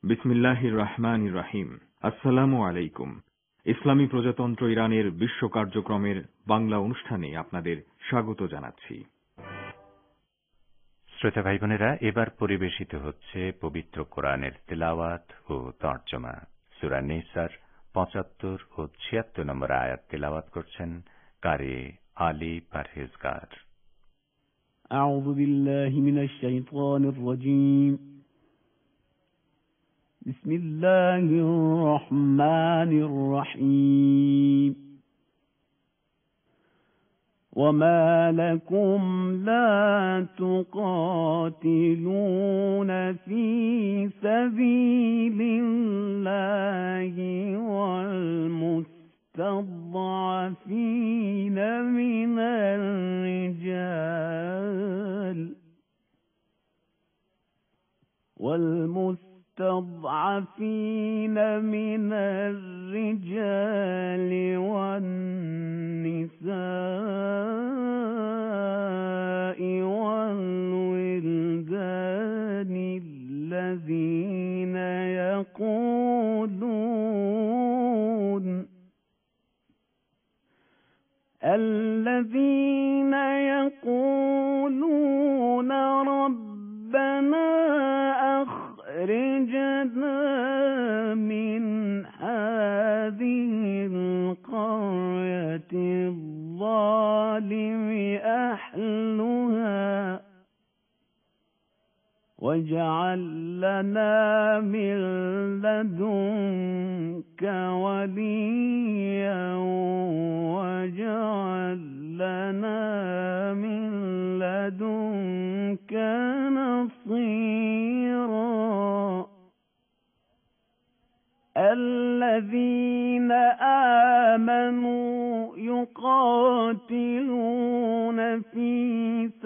বিসমিল্লাহির রহমানির রহিম। আসসালামু আলাইকুম। ইসলামী প্রজাতন্ত্র ইরানের বিশ্ব কার্যক্রমের বাংলা অনুষ্ঠানে আপনাদের স্বাগত জানাচ্ছি। শ্রোতা ভাই বোনেরা, এবার পরিবেশিত হচ্ছে পবিত্র কোরআনের তেলাওয়াত ও তর্জমা। সূরা নিসার ৭৫ ও ৭৬ নম্বর আয়াত তেলাওয়াত করছেন কারি আলী পারহেজগার। আউযু বিল্লাহি মিনাশ শাইতানির রাজীম। বিসমিল্লাহির রহমানির রহিম। وما لكم لا تقاتلون في سبيل الله والمستضعفين من الرجال والنساء والولدان الذين يقولون ربنا أخرجنا من هذه القرية الظالم أهلها واجعل لنا من لدنك وليا واجعل لنا من لدنك نصيرا. الذين آمنوا يقاتلون في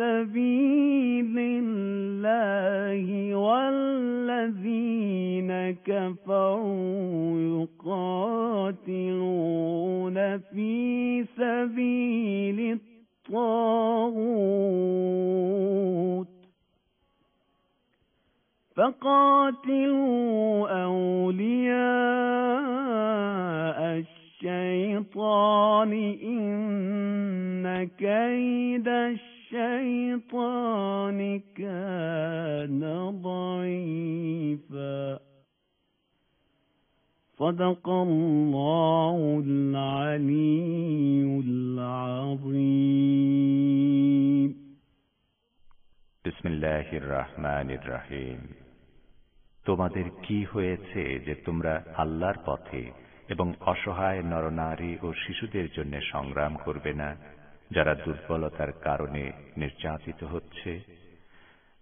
سبيل الله والذين كفروا يقاتلون في سبيل الطاغوت فقاتلوا أولياء الشيطان إن كيد الشيطان كان ضعيفا. صدق الله العلي العظيم. বিসমিল্লাহির রহমানির রহিম। তোমাদের কি হয়েছে যে তোমরা আল্লাহর পথে এবং অসহায় নরনারী ও শিশুদের জন্য সংগ্রাম করবে না, যারা দুর্বলতার কারণে নির্যাতিত হচ্ছে?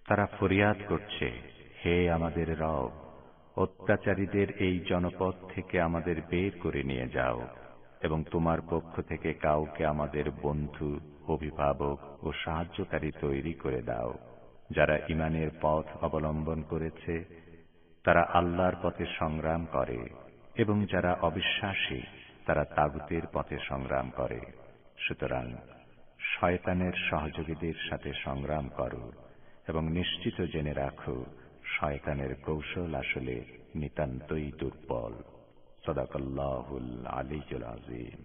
তারা ফরিয়াদ করছে, হে আমাদের রব, অত্যাচারীদের এই জনপদ থেকে আমাদের বের করে নিয়ে যাও এবং তোমার পক্ষ থেকে কাউকে আমাদের বন্ধু, অভিভাবক ও সাহায্যকারী তৈরি করে দাও, যারা ঈমানের পথ অবলম্বন করেছে, তারা আল্লাহর পথে সংগ্রাম করে, এবং যারা অবিশ্বাসী তারা তাগুতের পথে সংগ্রাম করে। সুতরাং শয়তানের সহযোগীদের সাথে সংগ্রাম করো এবং নিশ্চিত জেনে রাখো, শয়তানের কৌশল আসলে নিতান্তই দুর্বল। সাদাকাল্লাহুল আলিয়্যুল আযীম।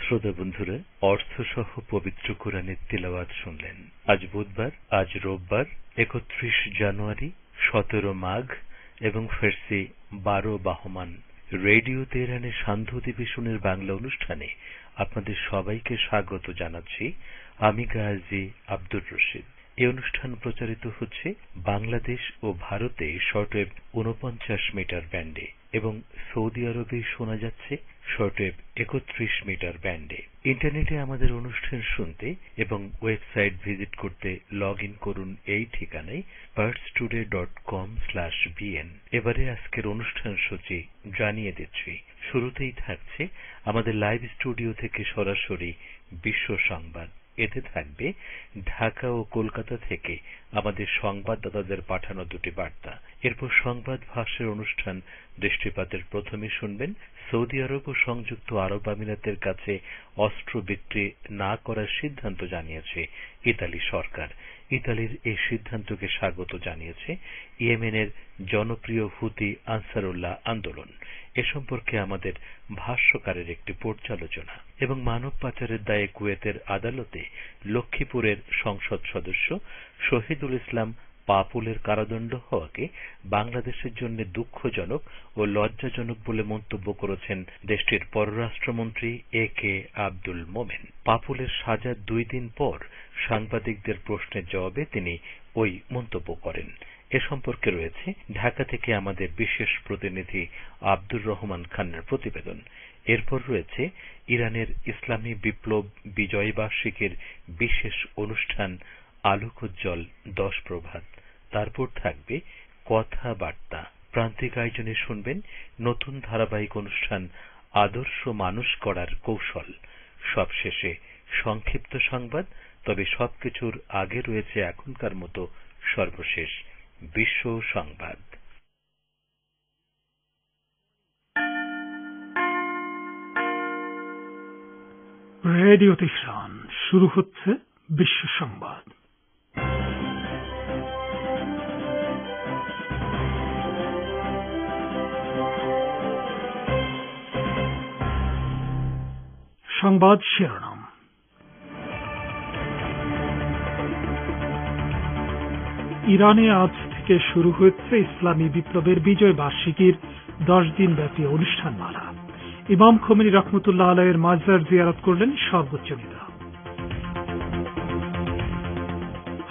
শ্রোতা বন্ধুরা, অর্থসহ পবিত্র কোরআনের তিলাওয়াত শুনলেন। আজ বুধবার, আজ রোববার ৩১ জানুয়ারি, ১৭ মাঘ এবং ফার্সি ১২ বাহমান। রেডিও তেহরানের সান্ধ্য অধিবেশনের বাংলা অনুষ্ঠানে আপনাদের সবাইকে স্বাগত জানাচ্ছি। আমি গাজী আব্দুর রশিদ। এই অনুষ্ঠান প্রচারিত হচ্ছে বাংলাদেশ ও ভারতে শর্টওয়েভ ৪৯ মিটার ব্যান্ডে এবং সৌদি আরবে শোনা যাচ্ছে শর্টওয়েভ ৩১ মিটার ব্যান্ডে। ইন্টারনেটে আমাদের অনুষ্ঠান শুনতে এবং ওয়েবসাইট ভিজিট করতে লগ ইন করুন এই ঠিকানায় parstoday.com/bn। এবারে আজকের অনুষ্ঠান সূচি জানিয়ে দিচ্ছি। শুরুতেই থাকছে আমাদের লাইভ স্টুডিও থেকে সরাসরি বিশ্ব সংবাদ। এতে থাকবে ঢাকা ও কলকাতা থেকে আমাদের সংবাদদাতাদের পাঠানো দুটি বার্তা। এরপর সংবাদ ভাষ্যের অনুষ্ঠান দৃষ্টিপাতের প্রথমে শুনবেন সৌদি আরব ও সংযুক্ত আরব আমিরাতের কাছে অস্ত্র বিক্রি না করার সিদ্ধান্ত জানিয়েছে ইতালি সরকার। ইতালির এই সিদ্ধান্তকে স্বাগত জানিয়েছে ইয়েমেনের জনপ্রিয় হুতি আনসারুল্লাহ আন্দোলন। এ সম্পর্কে আমাদের ভাষ্যকারের একটি পর্যালোচনা। এবং মানব পাচারের দায়ে কুয়েতের আদালতে লক্ষ্মীপুরের সংসদ সদস্য শহীদুল ইসলাম পাপুলের কারাদণ্ড হওয়াকে বাংলাদেশের জন্য দুঃখজনক ও লজ্জাজনক বলে মন্তব্য করেছেন দেশটির পররাষ্ট্রমন্ত্রী এ.কে. আব্দুল মোমেন। পাপুলের সাজার 2 দিন পর সাংবাদিকদের প্রশ্নের জবাবে তিনি ওই মন্তব্য করেন। এ সম্পর্কে রয়েছে ঢাকা থেকে আমাদের বিশেষ প্রতিনিধি আব্দুর রহমান খানের প্রতিবেদন। এরপর রয়েছে ইরানের ইসলামী বিপ্লব বিজয় বার্ষিকীর বিশেষ অনুষ্ঠান আলোকোজ্জ্বল 10 প্রভাত। তারপর থাকবে কথাবার্তা। প্রান্তিক আয়োজনে শুনবেন নতুন ধারাবাহিক অনুষ্ঠান আদর্শ মানুষ গড়ার কৌশল। সবশেষে সংক্ষিপ্ত সংবাদ। তবে সবকিছুর আগে রয়েছে এখনকার মতো সর্বশেষ বিশ্ব সংবাদ। রেডিও তেহরান, শুরু হচ্ছে বিশ্ব সংবাদ। সংবাদ শিরোনাম। ইরানে আজ থেকে শুরু হচ্ছে ইসলামী বিপ্লবের বিজয় বার্ষিকীর 10 দিন ব্যাপী অনুষ্ঠানমালা। ইমাম খোমেনি রহমতুল্লাহ আলাইহির মাজার জিয়ারত করলেন সর্বোচ্চ নেতা।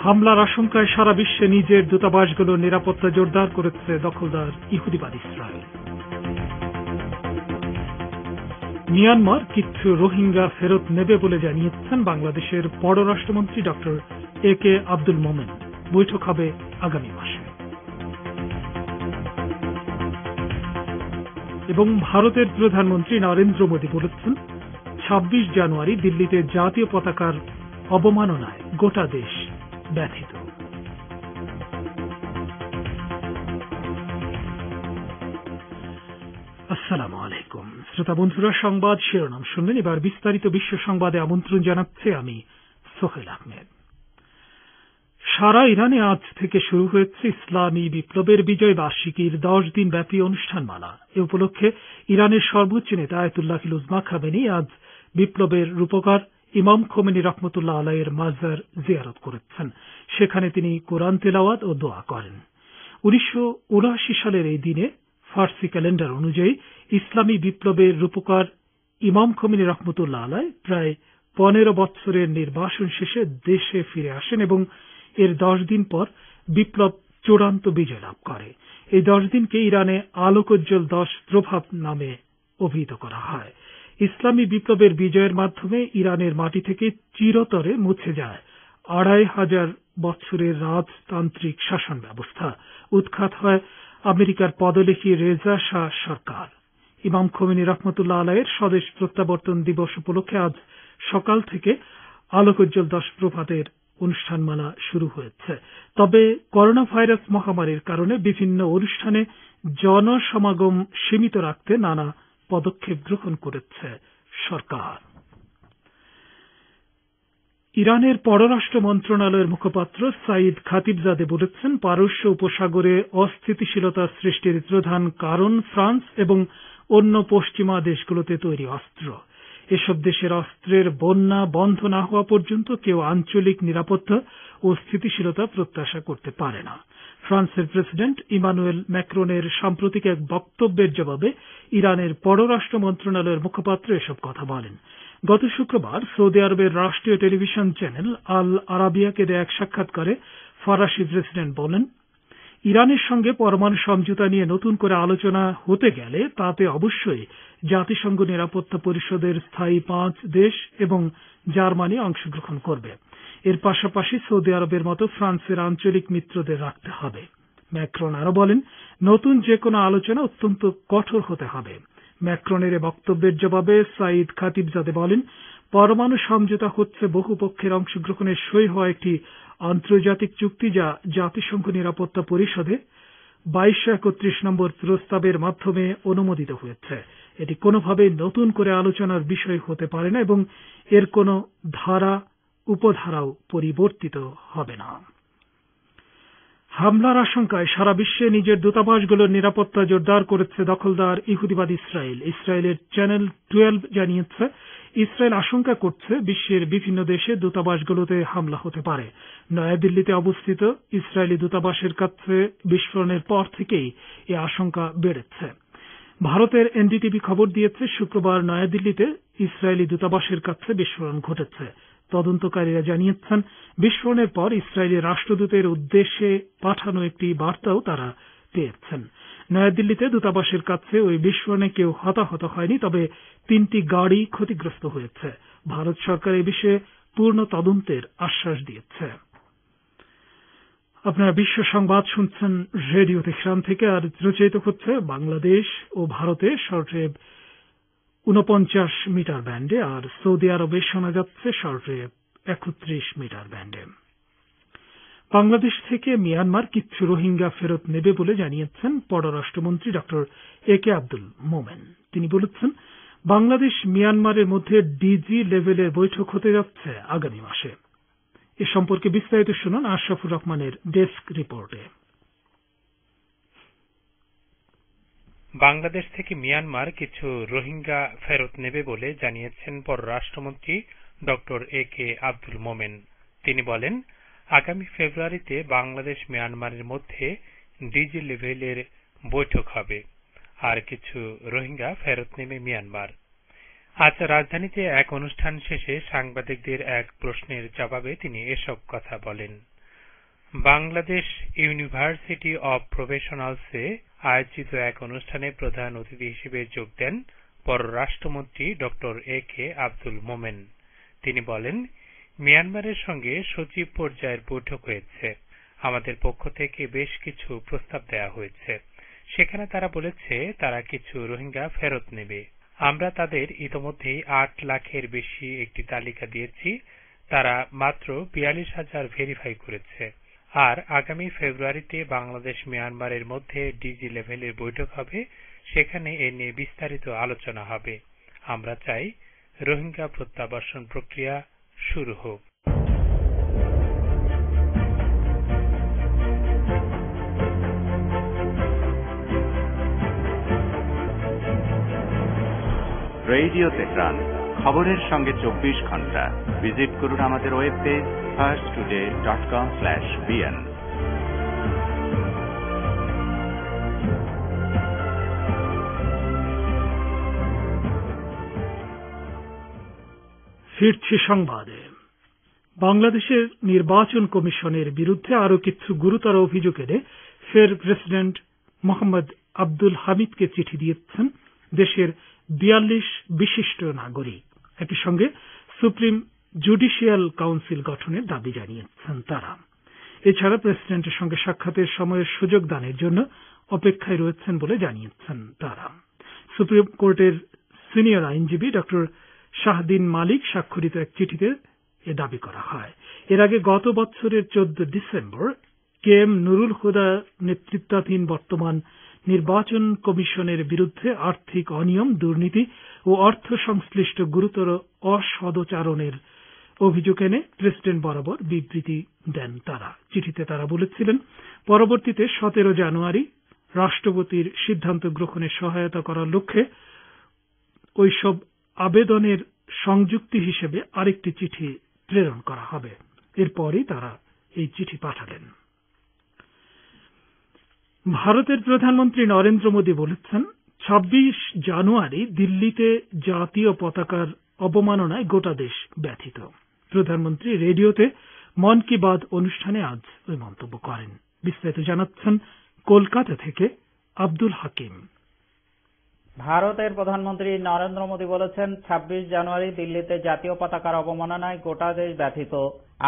হামলার আশঙ্কায় সারা বিশ্বে নিজের দূতাবাসগুলোর নিরাপত্তা জোরদার করেছে দখলদার ইহুদিবাদ ইসরায়েল। মিয়ানমার কিছু রোহিঙ্গা ফেরত নেবে বলে জানিয়েছেন বাংলাদেশের পররাষ্ট্রমন্ত্রী ডক্টর এ.কে. আব্দুল মোমেন। বৈঠক হবে আগামী মাসে। এবং ভারতের প্রধানমন্ত্রী নরেন্দ্র মোদী বলেছেন 26 জানুয়ারি দিল্লিতে জাতীয় পতাকার অবমাননায় গোটা দেশ ব্যথিত। আসসালামু আলাইকুম শ্রোতা বন্ধুরা, সংবাদ শিরোনাম শুনলেন। এবার বিস্তারিত বিশ্ব সংবাদে আমন্ত্রণ জানাচ্ছে আমি সোহেল আহমেদ। সারা ইরানে আজ থেকে শুরু হয়েছে ইসলামী বিপ্লবের বিজয় বার্ষিকীর 10 দিন ব্যাপী অনুষ্ঠানমালা। এ উপলক্ষে ইরানের সর্বোচ্চ নেতা আয়াতুল্লাহ উজমা খামেনি আজ বিপ্লবের রূপকার ইমাম খোমেনি রহমতুল্লাহ আলাইহির মাজার জিয়ারত করেছেন। সেখানে তিনি কোরআন তেলাওয়াত ও দোয়া করেন। 1979 সালের এই দিনে ফার্সি ক্যালেন্ডার অনুযায়ী ইসলামী বিপ্লবের রূপকার ইমাম খোমেনি রহমতুল্লাহ আলাই প্রায় 15 বছরের নির্বাসন শেষে দেশে ফিরে আসেন এবং এর 10 দিন পর বিপ্লব চূড়ান্ত বিজয় লাভ করে। এই 10 দিনকে ইরানে আলোকোজ্জ্বল 10 প্রভাব নামে অভিহিত করা হয়। ইসলামী বিপ্লবের বিজয়ের মাধ্যমে ইরানের মাটি থেকে চিরতরে মুছে যায় 2500 বছরের রাজতান্ত্রিক শাসন ব্যবস্থা। উৎখাত হয় আমেরিকার পদলেখী রেজা শাহ সরকার। ইমাম খোমেনি রহমতুল্লাহ আলাইহির স্বদেশ প্রত্যাবর্তন দিবস উপলক্ষে আজ সকাল থেকে আলোকোজ্জ্বল 10 প্রভাতের অনুষ্ঠানমালা শুরু হয়েছে। তবে করোনা ভাইরাস মহামারীর কারণে বিভিন্ন অনুষ্ঠানে জনসমাগম সীমিত রাখতে নানা পদক্ষেপ গ্রহণ করেছে সরকার। ইরানের পররাষ্ট্র মন্ত্রণালয়ের মুখপাত্র সাইদ খাতিবজাদে বলেছেন, পারস্য উপসাগরে অস্থিতিশীলতা সৃষ্টির প্রধান কারণ ফ্রান্স এবং অন্য পশ্চিমা দেশগুলোতে তৈরি অস্ত্র। এসব দেশের অস্ত্রের বন্যা বন্ধ না হওয়া পর্যন্ত কেউ আঞ্চলিক নিরাপত্তা ও স্থিতিশীলতা প্রত্যাশা করতে পারে না। ফ্রান্সের প্রেসিডেন্ট ইমানুয়েল ম্যাক্রনের সাম্প্রতিক এক বক্তব্যের জবাবে ইরানের পররাষ্ট্র মন্ত্রণালয়ের মুখপাত্র এসব কথা বলেন। গত শুক্রবার সৌদি আরবের রাষ্ট্রীয় টেলিভিশন চ্যানেল আল আরাবিয়াকে দেয়া এক সাক্ষাৎকারে ফরাসি প্রেসিডেন্ট বলেন, ইরানের সঙ্গে পরমাণু সমঝোতা নিয়ে নতুন করে আলোচনা হতে গেলে তাতে অবশ্যই জাতিসংঘ নিরাপত্তা পরিষদের স্থায়ী 5 দেশ এবং জার্মানি অংশগ্রহণ করবে। এর পাশাপাশি সৌদি আরবের মতো ফ্রান্সের আঞ্চলিক মিত্রদের রাখতে হবে। ম্যাক্রন আরো বলেন, নতুন যে কোনো আলোচনা অত্যন্ত কঠোর হতে হবে। ম্যাক্রনের বক্তব্যের জবাবে সাইদ খাতিবজাদে বলেন, পরমাণু সমঝোতা হচ্ছে বহু পক্ষের অংশগ্রহণের সই হওয়া একটি আন্তর্জাতিক চুক্তি, যা জাতিসংঘ নিরাপত্তা পরিষদে 2231 নম্বর প্রস্তাবের মাধ্যমে অনুমোদিত হয়েছে। এটি কোনোভাবেই নতুন করে আলোচনার বিষয় হতে পারে না এবং এর কোনো ধারা উপধারাও পরিবর্তিত হবে না। হামলার আশঙ্কায় সারা বিশ্বে নিজের দূতাবাসগুলোর নিরাপত্তা জোরদার করেছে দখলদার ইহুদিবাদ ইসরায়েল। ইসরায়েলের চ্যানেল 12 জানিয়েছে, ইসরায়েল আশঙ্কা করছে বিশ্বের বিভিন্ন দেশে দূতাবাসগুলোতে হামলা হতে পারে। নয়াদিল্লিতে অবস্থিত ইসরায়েলি দূতাবাসের কাছে বিস্ফোরণের পর থেকেই এ আশঙ্কা বেড়েছে। ভারতের এনডিটিভি খবর দিয়েছে, শুক্রবার নয়াদিল্লিতে ইসরায়েলি দূতাবাসের কাছে বিস্ফোরণ ঘটেছে। তদন্তকারীরা জানিয়েছেন, বিস্ফোরণের পর ইসরায়েলি রাষ্ট্রদূতের উদ্দেশ্যে পাঠানো একটি বার্তাও তারা পেয়েছেন। নয়াদিল্লিতে দূতাবাসের কাছে ওই বিস্ফোরণে কেউ হতাহত হয়নি, তবে 3টি গাড়ি ক্ষতিগ্রস্ত হয়েছে। ভারত সরকার এ বিষয়ে পূর্ণ তদন্তের আশ্বাস দিয়েছে। আপনারা বিশ্ব সংবাদ শুনছেন রেডিও তেহরান থেকে, আর প্রচারিত হচ্ছে বাংলাদেশ ও ভারতে শর্টওয়েভ 49 মিটার ব্যান্ডে, আর সৌদি আরবে শোনা যাচ্ছে শর্টওয়েভ 31 মিটার ব্যান্ডে। বাংলাদেশ থেকে মিয়ানমার কিছু রোহিঙ্গা ফেরত নেবে বলে জানিয়েছেন পররাষ্ট্রমন্ত্রী ডক্টর একে আব্দুল মোমেন। তিনি বলেছেন, বাংলাদেশ মিয়ানমারের মধ্যে ডিজি লেভেলের বৈঠক হতে যাচ্ছে আগামী মাসে। এ সম্পর্কে বিস্তারিত শুনুন আশরাফুর রহমানের ডেস্ক রিপোর্টে। বাংলাদেশ থেকে মিয়ানমার কিছু রোহিঙ্গা ফেরত নেবে বলে জানিয়েছেন পররাষ্ট্রমন্ত্রী ডক্টর একে আব্দুল মোমেন। তিনি বলেন, আগামী ফেব্রুয়ারিতে বাংলাদেশ মিয়ানমারের মধ্যে ডিজি লেভেলের বৈঠক হবে, আর কিছু রোহিঙ্গা ফেরত নেবে মিয়ানমার। আজ রাজধানীতে এক অনুষ্ঠান শেষে সাংবাদিকদের এক প্রশ্নের জবাবে তিনি এসব কথা বলেন। বাংলাদেশ ইউনিভার্সিটি অব প্রফেশনালসে আয়োজিত এক অনুষ্ঠানে প্রধান অতিথি হিসেবে যোগ দেন পররাষ্ট্রমন্ত্রী ডক্টর একে আব্দুল মোমেন। তিনি বলেন, মিয়ানমারের সঙ্গে সচিব পর্যায়ের বৈঠক হয়েছে। আমাদের পক্ষ থেকে বেশ কিছু প্রস্তাব দেওয়া হয়েছে। সেখানে তারা বলেছে তারা কিছু রোহিঙ্গা ফেরত নেবে। আমরা তাদের ইতোমধ্যেই 8 লাখের বেশি একটি তালিকা দিয়েছি। তারা মাত্র 42,000 ভেরিফাই করেছে। আর আগামী ফেব্রুয়ারিতে বাংলাদেশ মিয়ানমারের মধ্যে ডিজি লেভেলের বৈঠক হবে, সেখানে এ নিয়ে বিস্তারিত আলোচনা হবে। আমরা চাই রোহিঙ্গা প্রত্যাবাসন প্রক্রিয়া শুরু হোক। রেডিও তেহরান, খবরের সঙ্গে 24 ঘন্টা। ভিজিট করুন আমাদের ওয়েব পেজ farstoday.com/bn। ফিরছি সংবাদে। বাংলাদেশের নির্বাচন কমিশনের বিরুদ্ধে আরো কিছু গুরুতর অভিযোগ এনে ফের প্রেসিডেন্ট মোহাম্মদ আব্দুল হামিদকে চিঠি দিয়েছেন দেশের 42 বিশিষ্ট নাগরিক। একই সঙ্গে সুপ্রিম জুডিশিয়াল কাউন্সিল গঠনের দাবি জানিয়েছেন তারা। এছাড়া প্রেসিডেন্টের সঙ্গে সাক্ষাতের সময়ের সুযোগ দানের জন্য অপেক্ষায় রয়েছেন বলে জানিয়েছেন তারা। সুপ্রিম কোর্টের সিনিয়র আইনজীবী ডক্টর শাহদিন মালিক স্বাক্ষরিত এক চিঠিতে এ দাবি করা হয়। এর আগে গত বছরের 14 ডিসেম্বর কেএম নুরুল হুদা নেতৃত্বাধীন বর্তমান নির্বাচন কমিশনের বিরুদ্ধে আর্থিক অনিয়ম, দুর্নীতি ও অর্থ সংশ্লিষ্ট গুরুতর অসদাচরণের অভিযোগ এনে প্রেসিডেন্ট বরাবর বিবৃতি দেন তারা। চিঠিতে তারা বলেছিলেন, পরবর্তীতে 17 জানুয়ারি রাষ্ট্রপতির সিদ্ধান্ত গ্রহণে সহায়তা করার লক্ষ্যে ওইসব আবেদনের সংযুক্তি হিসেবে আরেকটি চিঠি প্রেরণ করা হবে। এরপরই তারা এই চিঠি পাঠালেন। ভারতের প্রধানমন্ত্রী নরেন্দ্র মোদী বলেছেন, 26 জানুয়ারি দিল্লিতে জাতীয় পতাকার অবমাননায় গোটা দেশ ব্যথিত। প্রধানমন্ত্রী রেডিওতে মন কি বাত অনুষ্ঠানে আজ ওই মন্তব্য করেন। বিস্তারিত জানাচ্ছেন কলকাতা থেকে আব্দুল হাকিম। ভারতের প্রধানমন্ত্রী নরেন্দ্র মোদী বলেছেন, 26 জানুয়ারি দিল্লিতে জাতীয় পতাকার অবমাননায় গোটা দেশ ব্যথিত।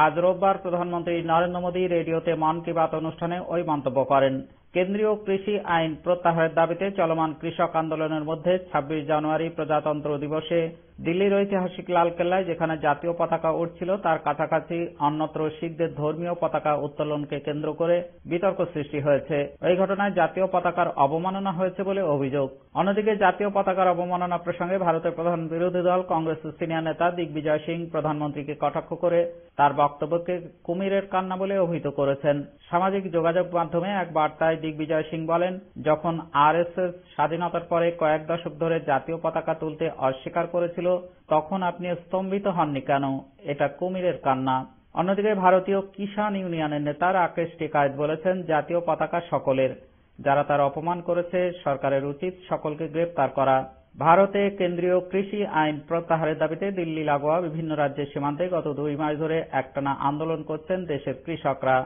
আজ রোববার প্রধানমন্ত্রী নরেন্দ্র মোদী রেডিওতে মন কি বাত অনুষ্ঠানে ওই মন্তব্য করেন। কেন্দ্রীয় কৃষি আইন প্রত্যাহারের দাবিতে চলমান কৃষক আন্দোলনের মধ্যে ২৬ জানুয়ারি প্রজাতন্ত্র দিবসে দিল্লির ঐতিহাসিক লালকেল্লায় যেখানে জাতীয় পতাকা উড়ছিল তার কাছাকাছি অন্যত্র শিখদের ধর্মীয় পতাকা উত্তোলনকে কেন্দ্র করে বিতর্ক সৃষ্টি হয়েছে। এই ঘটনায় জাতীয় পতাকার অবমাননা হয়েছে বলে অভিযোগ। অন্যদিকে জাতীয় পতাকার অবমাননা প্রসঙ্গে ভারতের প্রধান বিরোধী দল কংগ্রেসের সিনিয়র নেতা দিগ্বিজয় সিং প্রধানমন্ত্রীকে কটাক্ষ করে তার বক্তব্যকে কুমিরের কান্না বলে অভিহিত করেছেন। সামাজিক যোগাযোগ মাধ্যমে এক বার্তায় দিগ্বিজয় সিং বলেন, যখন আরএসএস স্বাধীনতার পরে কয়েক দশক ধরে জাতীয় পতাকা তুলতে অস্বীকার করেছিল তখন আপনি স্তম্ভিত হননি কেন? এটা কুমিরের কান্না। অন্যদিকে ভারতীয় কিষাণ ইউনিয়নের নেতা রাকেশ টিকায়েত বলেছেন, জাতীয় পতাকা সকলের, যারা তার অপমান করেছে সরকারের উচিত সকলকে গ্রেপ্তার করা। ভারতে কেন্দ্রীয় কৃষি আইন প্রত্যাহারের দাবিতে দিল্লি লাগোয়া বিভিন্ন রাজ্যের সীমান্তে গত 2 মাস ধরে একটানা আন্দোলন করছেন দেশের কৃষকরা।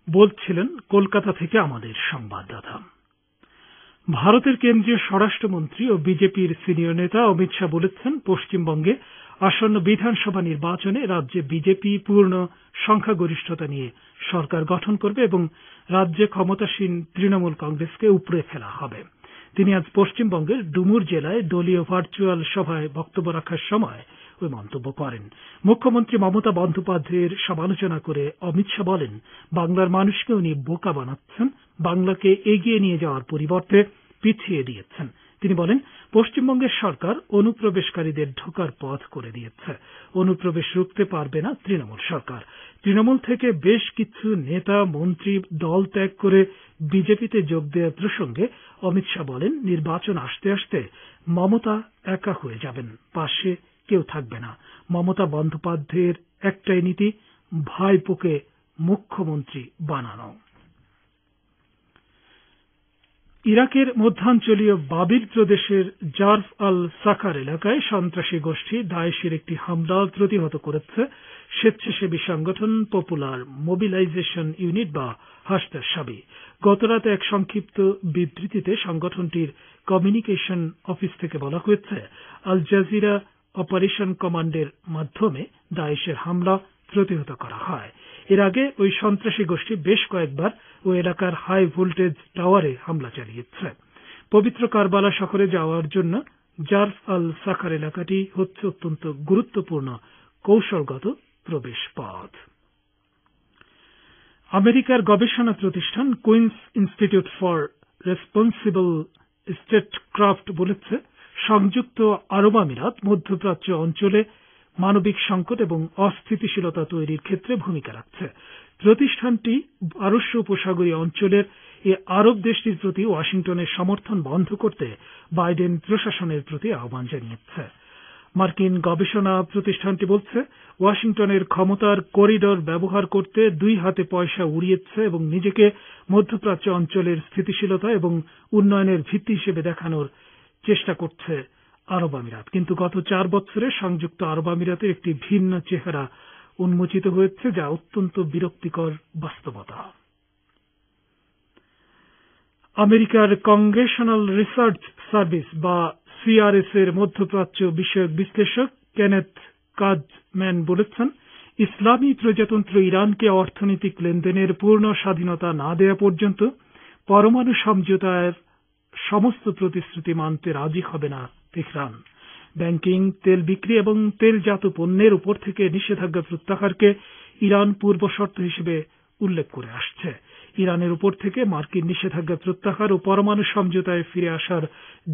বলছিলেন কলকাতা থেকে আমাদের সংবাদদাতা। ভারতের কেন্দ্রীয় স্বরাষ্ট্রমন্ত্রী ও বিজেপির সিনিয়র নেতা অমিত শাহ বলেছেন, পশ্চিমবঙ্গে আসন্ন বিধানসভা নির্বাচনে রাজ্যে বিজেপি পূর্ণ সংখ্যাগরিষ্ঠতা নিয়ে সরকার গঠন করবে এবং রাজ্যে ক্ষমতাসীন তৃণমূল কংগ্রেসকে উপড়ে ফেলা হবে। তিনি আজ পশ্চিমবঙ্গের ডুমুর জেলায় দলীয় ভার্চুয়াল সভায় বক্তব্য রাখার সময় ওই মন্তব্য করেন। মুখ্যমন্ত্রী মমতা বন্দ্যোপাধ্যায়ের সমালোচনা করে অমিত শাহ বলেন, বাংলার মানুষকে উনি বোকা বানাচ্ছেন, বাংলাকে এগিয়ে নিয়ে যাওয়ার পরিবর্তে পিছিয়ে দিয়েছেন। তিনি বলেন, পশ্চিমবঙ্গের সরকার অনুপ্রবেশকারীদের ঢোকার পথ করে দিয়েছে। অনুপ্রবেশ রুখতে পারবে না তৃণমূল সরকার। তৃণমূল থেকে বেশ কিছু নেতা মন্ত্রী দল ত্যাগ করে বিজেপিতে যোগ দেওয়ার প্রসঙ্গে অমিত শাহ বলেন, নির্বাচন আসতে আসতে মমতা একা হয়ে যাবেন, পাশে কেউ থাকবে না। মমতা বন্দ্যোপাধ্যায়ের একটাই নীতি, ভাইপোকে মুখ্যমন্ত্রী বানানো। ইরাকের মধ্যাঞ্চলীয় বাবিল প্রদেশের জার্ফ আল সাকার এলাকায় সন্ত্রাসী গোষ্ঠী দায়েশের একটি হামলা প্রতিহত করেছে স্বেচ্ছাসেবী সংগঠন পপুলার মোবিলাইজেশন ইউনিট বা হাসদার-শাবি। গতরাতে এক সংক্ষিপ্ত বিবৃতিতে সংগঠনটির কমিউনিকেশন অফিস থেকে বলা হয়েছে, আল জাজিরা অপারেশন কমান্ডের মাধ্যমে দায়েশের হামলা প্রতিহত করা হয়। এর আগে ওই সন্ত্রাসী গোষ্ঠী বেশ কয়েকবার ওই এলাকার হাই ভোল্টেজ টাওয়ারে হামলা চালিয়েছে। পবিত্র কারবালা শহরে যাওয়ার জন্য জার্ফ আল সাকার এলাকাটি হচ্ছে অত্যন্ত গুরুত্বপূর্ণ কৌশলগত প্রবেশ পথ। আমেরিকার গবেষণা প্রতিষ্ঠান কুইন্স ইনস্টিটিউট ফর রেসপন্সিবল স্টেটক্রাফট বলেছে, সংযুক্ত আরব আমিরাত মধ্যপ্রাচ্য অঞ্চলে মানবিক সংকট এবং অস্থিতিশীলতা তৈরির ক্ষেত্রে ভূমিকা রাখছে। প্রতিষ্ঠানটি পারস্য উপসাগরীয় অঞ্চলের এই আরব দেশটির প্রতি ওয়াশিংটনের সমর্থন বন্ধ করতে বাইডেন প্রশাসনের প্রতি আহ্বান জানিয়েছে। মার্কিন গবেষণা প্রতিষ্ঠানটি বলছে, ওয়াশিংটনের ক্ষমতার করিডর ব্যবহার করতে 2 হাতে পয়সা উড়িয়েছে এবং নিজেকে মধ্যপ্রাচ্য অঞ্চলের স্থিতিশীলতা এবং উন্নয়নের ভিত্তি হিসেবে দেখানোর চেষ্টা করছে আরব আমিরাত। কিন্তু গত 4 বছরে সংযুক্ত আরব আমিরাতের একটি ভিন্ন চেহারা উন্মোচিত হয়েছে, যা অত্যন্ত বিরক্তিকর বাস্তবতা। আমেরিকার কংগ্রেশনাল রিসার্চ সার্ভিস বা সিআরএস এর মধ্যপ্রাচ্য বিষয়ক বিশ্লেষক কেনেথ কাজম্যান বলেছেন, ইসলামী প্রজাতন্ত্র ইরানকে অর্থনৈতিক লেনদেনের পূর্ণ স্বাধীনতা না দেওয়া পর্যন্ত পরমাণু সমঝোতার সমস্ত প্রতিশ্রুতি মানতে রাজি হবে না তেহরান। ব্যাংকিং, তেল বিক্রি এবং তেলজাত পণ্যের উপর থেকে নিষেধাজ্ঞা প্রত্যাহারকে ইরান পূর্বশর্ত হিসেবে উল্লেখ করে আসছে। ইরানের উপর থেকে মার্কিন নিষেধাজ্ঞা প্রত্যাহার ও পরমাণু সমঝোতায় ফিরে আসার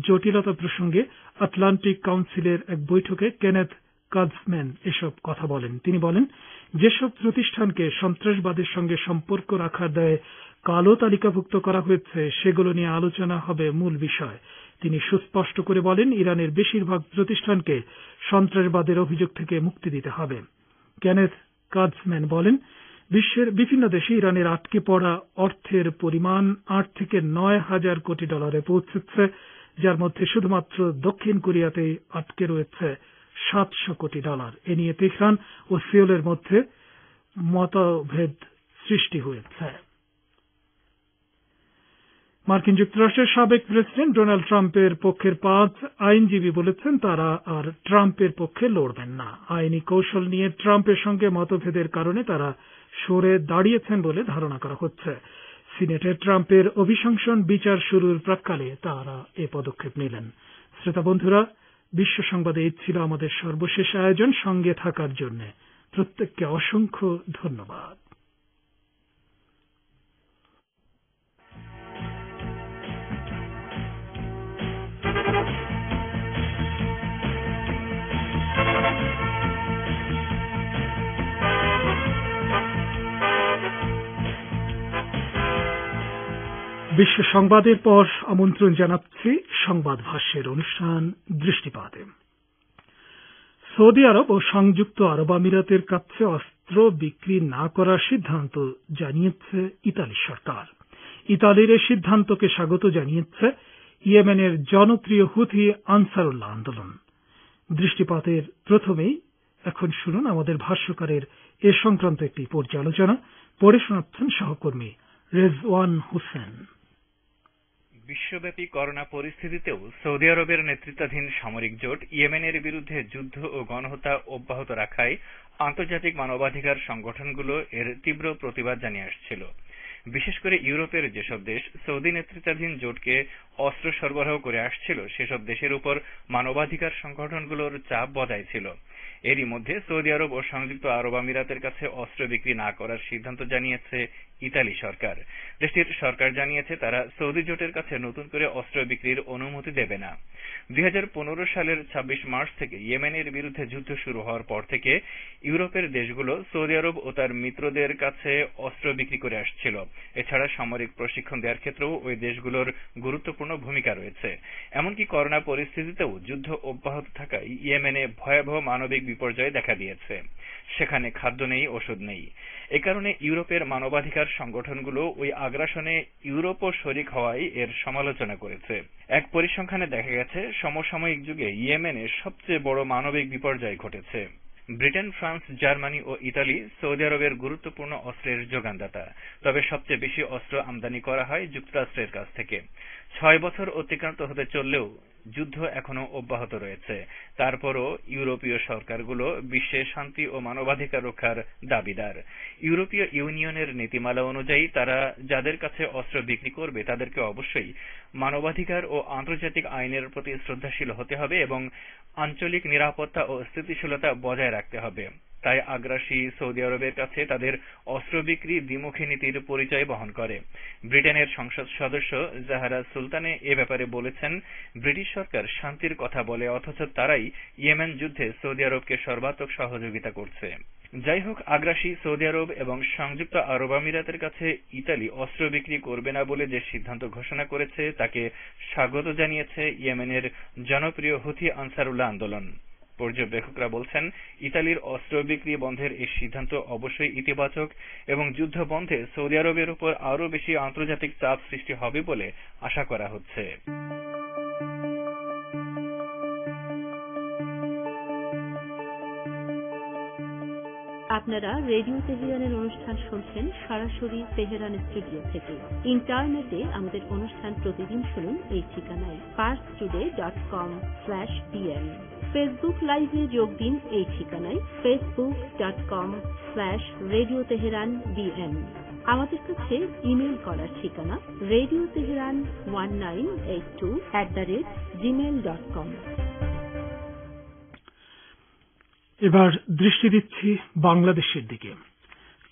জটিলতা প্রসঙ্গে আটলান্টিক কাউন্সিলের এক বৈঠকে কেনেথ কাজম্যান এসব কথা বলেন। তিনি বলেন, যেসব প্রতিষ্ঠানকে সন্ত্রাসবাদের সঙ্গে সম্পর্ক রাখার দায়ে কালো তালিকাভুক্ত করা হয়েছে সেগুলো নিয়ে আলোচনা হবে মূল বিষয়। তিনি সুস্পষ্ট করে বলেন, ইরানের বেশিরভাগ প্রতিষ্ঠানকে সন্ত্রাসবাদের অভিযোগ থেকে মুক্তি দিতে হবে। কেনেথ কাজম্যান বলেন, বিশ্বের বিভিন্ন দেশে ইরানের আটকে পড়া অর্থের পরিমাণ 8 থেকে 9,000 কোটি ডলারে পৌঁছেছে, যার মধ্যে শুধুমাত্র দক্ষিণ কোরিয়াতেই আটকে রয়েছে 700 কোটি ডলার। এ নিয়ে তেহরান ও সিওলের মধ্যে মতভেদ সৃষ্টি হয়েছে। মার্কিন যুক্তরাষ্ট্রের সাবেক প্রেসিডেন্ট ডোনাল্ড ট্রাম্পের পক্ষের 5 আইনজীবী বলেছেন তারা আর ট্রাম্পের পক্ষে লড়বেন না। আইনি কৌশল নিয়ে ট্রাম্পের সঙ্গে মতভেদের কারণে তারা সরে দাঁড়িয়েছেন বলে ধারণা করা হচ্ছে। সিনেটে ট্রাম্পের অভিশংসন বিচার শুরুর প্রাক্কালে তারা এ পদক্ষেপ নিলেন। শ্রোতা বন্ধুরা, বিশ্ব সংবাদে এই ছিল আমাদের সর্বশেষ আয়োজন। সঙ্গে থাকার জন্য প্রত্যেককে অসংখ্য ধন্যবাদ। বিশ্ব সংবাদের পর আমন্ত্রণ জানাচ্ছি সংবাদ ভাষ্যের অনুষ্ঠান দৃষ্টিপাতে। সৌদি আরব ও সংযুক্ত আরব আমিরাতের কাছে অস্ত্র বিক্রি না করার সিদ্ধান্ত জানিয়েছে ইতালি সরকার। ইতালির এই সিদ্ধান্তকে স্বাগত জানিয়েছে ইয়েমেনের জনপ্রিয় হুথি আনসারুল্লাহ আন্দোলন। দৃষ্টিপাতের প্রথমেই এখন শুনুন আমাদের ভাষ্যকারের এ সংক্রান্ত একটি পর্যালোচনা। পড়ে শোনাচ্ছেন সহকর্মী রেজওয়ান হোসেন। বিশ্বব্যাপী করোনা পরিস্থিতিতেও সৌদি আরবের নেতৃত্বাধীন সামরিক জোট ইয়েমেনের বিরুদ্ধে যুদ্ধ ও গণহত্যা অব্যাহত রাখায় আন্তর্জাতিক মানবাধিকার সংগঠনগুলো এর তীব্র প্রতিবাদ জানিয়ে আসছিল। বিশেষ করে ইউরোপের যেসব দেশ সৌদি নেতৃত্বাধীন জোটকে অস্ত্র সরবরাহ করে আসছিল সেসব দেশের উপর মানবাধিকার সংগঠনগুলোর চাপ বজায় ছিল। এরই মধ্যে সৌদি আরব ও সংযুক্ত আরব আমিরাতের কাছে অস্ত্র বিক্রি না করার সিদ্ধান্ত জানিয়েছে ইতালি সরকার। দেশটির সরকার জানিয়েছে তারা সৌদি জোটের কাছে নতুন করে অস্ত্র বিক্রির অনুমতি দেবে না। 2015 সালের 26 মার্চ থেকে ইয়েমেনের বিরুদ্ধে যুদ্ধ শুরু হওয়ার পর থেকে ইউরোপের দেশগুলো সৌদি আরব ও তার মিত্রদের কাছে অস্ত্র বিক্রি করে আসছিল। এছাড়া সামরিক প্রশিক্ষণ দেওয়ার ক্ষেত্রেও ওই দেশগুলোর গুরুত্বপূর্ণ ভূমিকা রয়েছে। এমনকি করোনা পরিস্থিতিতেও যুদ্ধ অব্যাহত থাকায় ইয়েমেনে ভয়াবহ মানবিক বিপর্যয় দেখা দিয়েছে। সেখানে খাদ্য নেই, ওষুধ নেই। এ কারণে ইউরোপের মানবাধিকার সংগঠনগুলো ওই আগ্রাসনে ইউরোপও শরিক হওয়ায় এর সমালোচনা করেছে। এক পরিসংখ্যানে দেখা গেছে সমসাময়িক যুগে ইয়েমেনে সবচেয়ে বড় মানবিক বিপর্যয় ঘটেছে। ব্রিটেন, ফ্রান্স, জার্মানি ও ইতালি সৌদি আরবের গুরুত্বপূর্ণ অস্ত্রের যোগানদাতা। তবে সবচেয়ে বেশি অস্ত্র আমদানি করা হয় যুক্তরাষ্ট্রের কাছ থেকে। 6 বছর অতিক্রান্ত হতে চললেও যুদ্ধ এখনো অব্যাহত রয়েছে। তারপরও ইউরোপীয় সরকারগুলো বিশ্বে শান্তি ও মানবাধিকার রক্ষার দাবিদার। ইউরোপীয় ইউনিয়নের নীতিমালা অনুযায়ী তারা যাদের কাছে অস্ত্র বিক্রি করবে তাদেরকে অবশ্যই মানবাধিকার ও আন্তর্জাতিক আইনের প্রতি শ্রদ্ধাশীল হতে হবে এবং আঞ্চলিক নিরাপত্তা ও স্থিতিশীলতা বজায় রাখতে হবে। তাই আগ্রাসী সৌদি আরবের কাছে তাদের অস্ত্র বিক্রি দ্বিমুখী নীতির পরিচয় বহন করে। ব্রিটেনের সংসদ সদস্য জাহারা সুলতানে এ ব্যাপারে বলেছেন, ব্রিটিশ সরকার শান্তির কথা বলে অথচ তারাই ইয়েমেন যুদ্ধে সৌদি আরবকে সর্বাত্মক সহযোগিতা করছে। যাই হোক, আগ্রাসী সৌদি আরব এবং সংযুক্ত আরব আমিরাতের কাছে ইতালি অস্ত্র বিক্রি করবে না বলে যে সিদ্ধান্ত ঘোষণা করেছে তাকে স্বাগত জানিয়েছে ইয়েমেনের জনপ্রিয় হুথি আনসারুল্লাহ আন্দোলন। পর্যবেক্ষকরা বলছেন, ইতালির অস্ত্র বিক্রি বন্ধের এই সিদ্ধান্ত অবশ্যই ইতিবাচক এবং যুদ্ধ বন্ধে সৌদি আরবের উপর আরও বেশি আন্তর্জাতিক চাপ সৃষ্টি হবে বলে আশা করা হচ্ছে। আপনারা রেডিও তেহরানের অনুষ্ঠান শুনছেন সরাসরি তেহরান স্টুডিও থেকে। ইন্টারনেটে আমাদের অনুষ্ঠান প্রতিদিন শুনুন এই ঠিকানায় parstoday.com/bn। ফেসবুক লাইভে যোগ দিন এই ঠিকানায় facebook.com/Radio Tehran BN। আমাদের কাছে ইমেল করার ঠিকানা radioteheran1982@gmail.com। এবার দৃষ্টি দিচ্ছি বাংলাদেশের দিকে।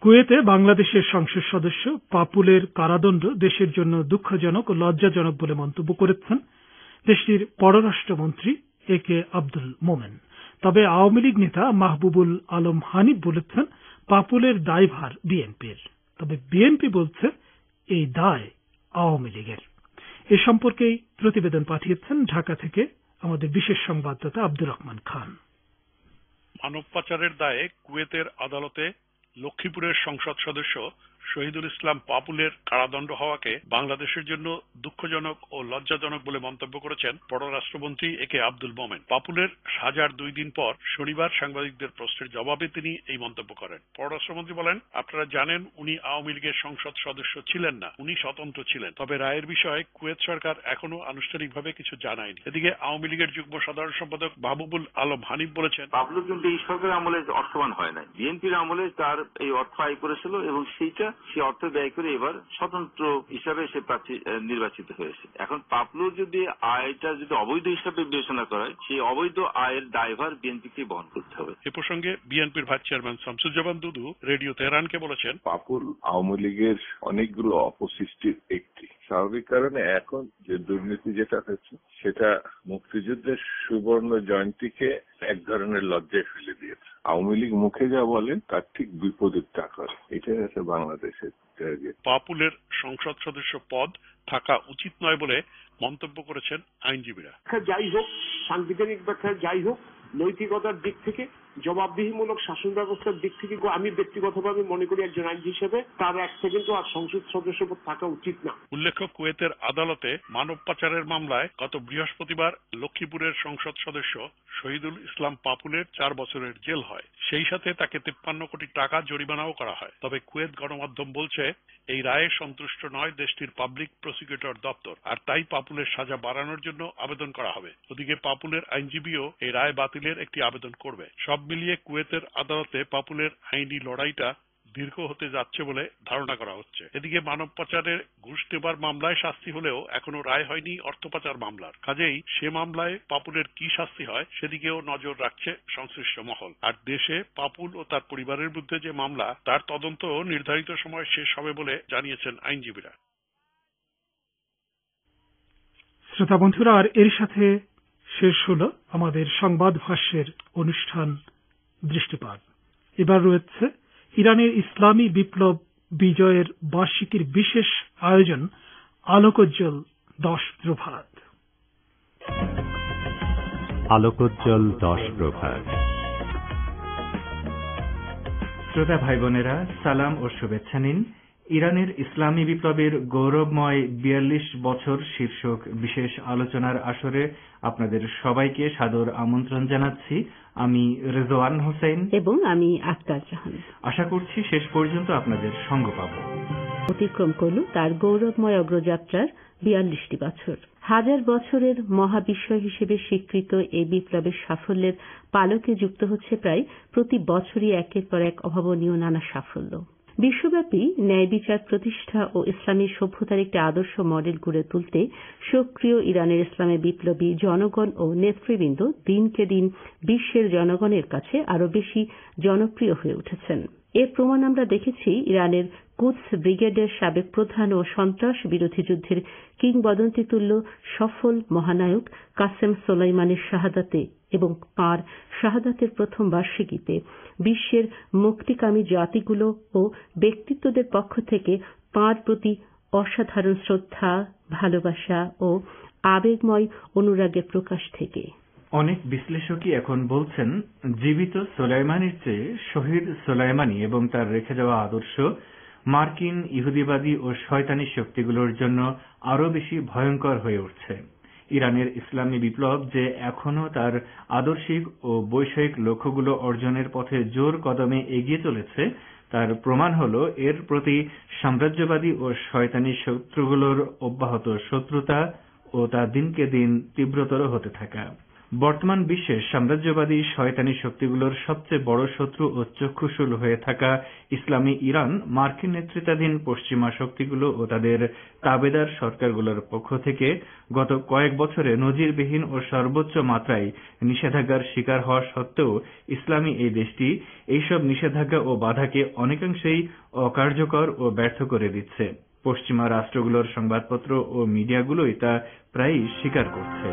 কুয়েতে বাংলাদেশের সংসদ সদস্য পাপুলের কারাদণ্ড দেশের জন্য দুঃখজনক ও লজ্জাজনক বলে মন্তব্য করেছেন দেশটির পররাষ্ট্রমন্ত্রী একে আব্দুল মোমেন। তবে আওয়ামী লীগ নেতা মাহবুবুল আলম হানিফ বলেছেন পাপুলের দায়ভার বিএনপির। তবে বিএনপি বলছে এই দায় আওয়ামী লীগের। এ সম্পর্কেই প্রতিবেদন পাঠিয়েছেন ঢাকা থেকে আমাদের বিশেষ সংবাদদাতা আব্দুর রহমান খান। মানব পাচারের দায়ে কুয়েতের আদালতে লক্ষ্মীপুরের সংসদ সদস্য শহীদুল ইসলাম পাপুলের কারাদণ্ড হওয়াকে বাংলাদেশের জন্য দুঃখজনক ও লজ্জাজনক বলে মন্তব্য করেছেন পররাষ্ট্রমন্ত্রী এ কে আব্দুল মোমেন। পাপুলের সাজার 2 দিন পর শনিবার সাংবাদিকদের প্রশ্নের জবাবে তিনি এই মন্তব্য করেন। পররাষ্ট্রমন্ত্রী বলেন, আপনারা জানেন উনি আওয়ামী লীগের সংসদ সদস্য ছিলেন না, উনি স্বতন্ত্র ছিলেন। তবে রায়ের বিষয়ে কুয়েত সরকার এখনো আনুষ্ঠানিকভাবে কিছু জানায়নি। এদিকে আওয়ামী লীগের যুগ্ম সাধারণ সম্পাদক মাহবুবুল আলম হানিফ বলেছেন, পাবলো কিন্তু এই সরকারের আমলে অর্থবান হয় নাই, বিএনপির আমলে তার এই অর্থ আয় করেছিল এবং সে অর্থ ব্যয় করে এবার স্বতন্ত্র হিসাবে সে প্রার্থী নির্বাচিত হয়েছে। এখন পাবলোর যদি আয়টা যদি অবৈধ হিসাবে বিবেচনা করা হয়, সেই অবৈধ আয়ের দায়ভার বিএনপিকে বহন করতে হবে। এ প্রসঙ্গে বিএনপির ভাইস চেয়ারম্যান শামসুজ্জামান দুদু রেডিও তেহরানকে বলেছেন, পাপুল আওয়ামী লীগের অনেকগুলো অপসৃষ্টির একটি। স্বাভাবিক কারণে এখন যে দুর্নীতি যেটা হচ্ছে সেটা মুক্তিযুদ্ধের সুবর্ণ জয়ন্তীকে এক ধরনের লজ্জায় ফেলে দিয়েছে। আওয়ামী লীগ মুখে যা বলে তার ঠিক বিপরীতটা করে। এটাই হচ্ছে বাংলাদেশের টার্গেট। পাপুলের সংসদ সদস্য পদ থাকা উচিত নয় বলে মন্তব্য করেছেন আইনজীবীরা। যাই হোক, সাংবিধানিক ব্যাখ্যা যাই হোক, নৈতিকতার দিক থেকে, জবাবদিহিমূলক শাসন ব্যবস্থার দিক থেকে আমি ব্যক্তিগতভাবে মনে করি একজন আইন হিসেবে তার 1 সেকেন্ডও আর সংসদ সদস্য থাকা উচিত না। উল্লেখ্য, কুয়েতের আদালতে মানব পাচারের মামলায় গত বৃহস্পতিবার লক্ষ্মীপুরের সংসদ সদস্য শহীদুল ইসলাম পাপুলের 4 বছরের জেল হয়। সেই সাথে তাকে 53 কোটি টাকা জরিমানাও করা হয়। তবে কুয়েত গণমাধ্যম বলছে এই রায়ে সন্তুষ্ট নয় দেশটির পাবলিক প্রসিকিউটর দপ্তর, আর তাই পাপুলের সাজা বাড়ানোর জন্য আবেদন করা হবে। ওদিকে পাপুলের আইনজীবীও এই রায় বাতিলের একটি আবেদন করবে। সব মিলিয়ে কুয়েতের আদালতে পাপুলের আইনি লড়াইটা দীর্ঘ হতে যাচ্ছে বলে ধারণা করা হচ্ছে। এদিকে মানব পাচারের ঘুষ দেবার মামলায় শাস্তি হলেও এখনো রায় হয়নি অর্থ পাচার মামলার। কাজেই সে মামলায় পাপুলের কি শাস্তি হয় সেদিকেও নজর রাখছে সংশ্লিষ্ট মহল। আর দেশে পাপুল ও তার পরিবারের বিরুদ্ধে যে মামলা, তার তদন্ত নির্ধারিত সময় শেষ হবে বলে জানিয়েছেন আইনজীবীরা। শ্রোতা বন্ধুরা, আর এর সাথে শেষ হল আমাদের সংবাদ ভাষ্যের অনুষ্ঠান দৃষ্টিপাত। এবার রয়েছে ইরানের ইসলামী বিপ্লব বিজয়ের বার্ষিকীর বিশেষ আয়োজন আলোকোজ্জ্বল 10 প্রভাত। আলোকোজ্জ্বল 10 প্রভাত। শ্রোতা ভাই বোনেরা, সালাম ও শুভেচ্ছা নিন। ইরানের ইসলামী বিপ্লবের গৌরবময় 42 বছর শীর্ষক বিশেষ আলোচনার আসরে আপনাদের সবাইকে সাদর আমন্ত্রণ জানাচ্ছি। আমি রেজওয়ান হোসেন এবং আমি আক্তার জাহান। আশা করছি শেষ পর্যন্ত আপনাদের সঙ্গ পাব। অতিক্রম করল তার গৌরবময় অগ্রযাত্রার 42টি বছর। হাজার বছরের মহাবিস্ময় হিসেবে স্বীকৃত এই বিপ্লবের সাফল্যের পালকে যুক্ত হচ্ছে প্রায় প্রতি বছরই একের পর এক অভাবনীয় নানা সাফল্য। বিশ্বব্যাপী ন্যায় বিচার প্রতিষ্ঠা ও ইসলামী সভ্যতার একটি আদর্শ মডেল গড়ে তুলতে সক্রিয় ইরানের ইসলামী বিপ্লবী জনগণ ও নেতৃবৃন্দ দিনকে দিন বিশ্বের জনগণের কাছে আরও বেশি জনপ্রিয় হয়ে উঠেছেন। এর প্রমাণ আমরা দেখেছি ইরানের কুদস ব্রিগেডের সাবেক প্রধান ও সন্ত্রাস বিরোধী যুদ্ধের কিংবদন্তিতুল্য সফল মহানায়ক কাসেম সোলাইমানের শাহাদাতে এবং তাঁর শাহাদাতের প্রথম বার্ষিকীতে বিশ্বের মুক্তিকামী জাতিগুলো ও ব্যক্তিত্বদের পক্ষ থেকে তাঁর প্রতি অসাধারণ শ্রদ্ধা, ভালোবাসা ও আবেগময় অনুরাগের প্রকাশ থেকে। অনেক বিশ্লেষকই এখন বলছেন, জীবিত সোলাইমানির চেয়ে শহীদ সোলাইমানি এবং তার রেখে যাওয়া আদর্শ মার্কিন ইহুদিবাদী ও শয়তানি শক্তিগুলোর জন্য আরও বেশি ভয়ঙ্কর হয়ে উঠছে। ইরানের ইসলামী বিপ্লব যে এখনও তার আদর্শিক ও বৈষয়িক লক্ষ্যগুলো অর্জনের পথে জোর কদমে এগিয়ে চলেছে, তার প্রমাণ হল এর প্রতি সাম্রাজ্যবাদী ও শয়তানি শত্রুগুলোর অব্যাহত শত্রুতা ও তা দিনকে দিন তীব্রতর হতে থাকা। বর্তমান বিশ্বে সাম্রাজ্যবাদী শয়তানি শক্তিগুলোর সবচেয়ে বড় শত্রু ও চক্ষুশূল হয়ে থাকা ইসলামী ইরান মার্কিন নেতৃত্বাধীন পশ্চিমা শক্তিগুলো ও তাদের তাবেদার সরকারগুলোর পক্ষ থেকে গত কয়েক বছরে নজিরবিহীন ও সর্বোচ্চ মাত্রায় নিষেধাজ্ঞার শিকার হওয়া সত্ত্বেও ইসলামী এই দেশটি এইসব নিষেধাজ্ঞা ও বাধাকে অনেকাংশেই অকার্যকর ও ব্যর্থ করে দিচ্ছে। পশ্চিমা রাষ্ট্রগুলোর সংবাদপত্র ও মিডিয়াগুলোই তা প্রায়ই স্বীকার করছে।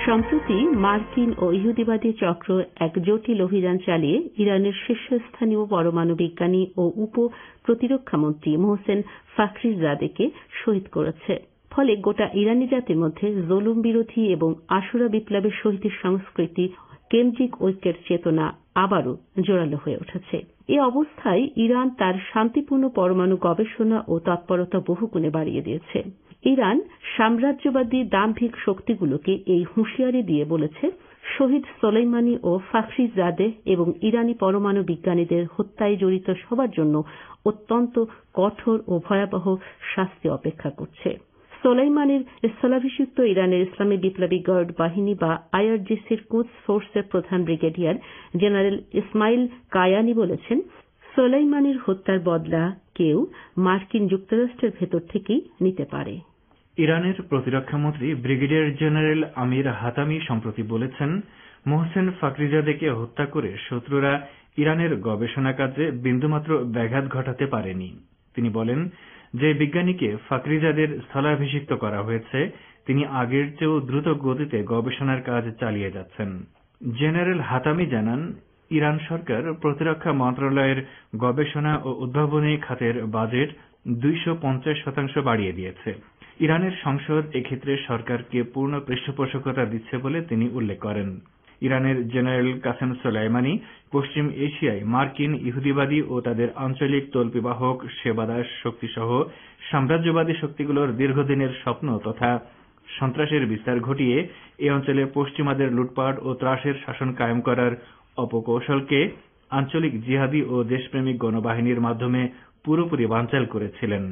সম্প্রতি মার্কিন ও ইহুদিবাদী চক্র এক জটিল অভিযান চালিয়ে ইরানের শীর্ষস্থানীয় পরমাণু বিজ্ঞানী ও উপ প্রতিরক্ষামন্ত্রী মোহসেন ফাখরিজাদেকে শহীদ করেছে। ফলে গোটা ইরানি জাতির মধ্যে জুলুম বিরোধী এবং আশুরা বিপ্লবের শহীদের সংস্কৃতি কেন্দ্রিক ঐক্যের চেতনা আবারও জোরালো হয়ে উঠেছে। এ অবস্থায় ইরান তার শান্তিপূর্ণ পরমাণু গবেষণা ও তৎপরতা বহুগুণে বাড়িয়ে দিয়েছে। ইরান সাম্রাজ্যবাদী দাম্ভিক শক্তিগুলোকে এই হুঁশিয়ারি দিয়ে বলেছে, শহীদ সোলাইমানি ও ফাখরিজাদেহ এবং ইরানি পরমাণু বিজ্ঞানীদের হত্যায় জড়িত সবার জন্য অত্যন্ত কঠোর ও ভয়াবহ শাস্তি অপেক্ষা করছে। সোলাইমানির স্থলাভিষিক্ত ইরানের ইসলামী বিপ্লবী গার্ড বাহিনী বা আইআরজিসির কুদস ফোর্সের প্রধান ব্রিগেডিয়ার জেনারেল ইসমাইল কায়ানি বলেছেন, সোলাইমানির হত্যার বদলা কেউ মার্কিন যুক্তরাষ্ট্রের ভেতর থেকেই নিতে পারে। ইরানের প্রতিরক্ষামন্ত্রী ব্রিগেডিয়ার জেনারেল আমির হাতামি সম্প্রতি বলেছেন, মোহসেন ফাখরিজাদেকে হত্যা করে শত্রুরা ইরানের গবেষণা কাজে বিন্দুমাত্র ব্যাঘাত ঘটাতে পারেনি। তিনি বলেন, যে বিজ্ঞানীকে ফাখরিজাদের স্থলাভিষিক্ত করা হয়েছে তিনি আগের চেয়েও দ্রুত গতিতে গবেষণার কাজ চালিয়ে যাচ্ছেন। জেনারেল হাতামি জানান, ইরান সরকার প্রতিরক্ষা মন্ত্রণালয়ের গবেষণা ও উদ্ভাবনী খাতের বাজেট 250% বাড়িয়ে দিয়েছে। ইরানের সংসদ এক্ষেত্রে সরকারকে পূর্ণ পৃষ্ঠপোষকতা দিচ্ছে বলে তিনি উল্লেখ করেন। ইরানের জেনারেল কাসেম সোলাইমানি পশ্চিম এশিয়ায় মার্কিন ইহুদিবাদী ও তাদের আঞ্চলিক তল্পিবাহক সেবাদাস শক্তিসহ সাম্রাজ্যবাদী শক্তিগুলোর দীর্ঘদিনের স্বপ্ন তথা সন্ত্রাসের বিস্তার ঘটিয়ে এ অঞ্চলে পশ্চিমাদের লুটপাট ও ত্রাসের শাসন কায়েম করার অপকৌশলকে আঞ্চলিক জিহাদি ও দেশপ্রেমিক গণবাহিনীর মাধ্যমে পুরোপুরি বানচাল করেছিলেন।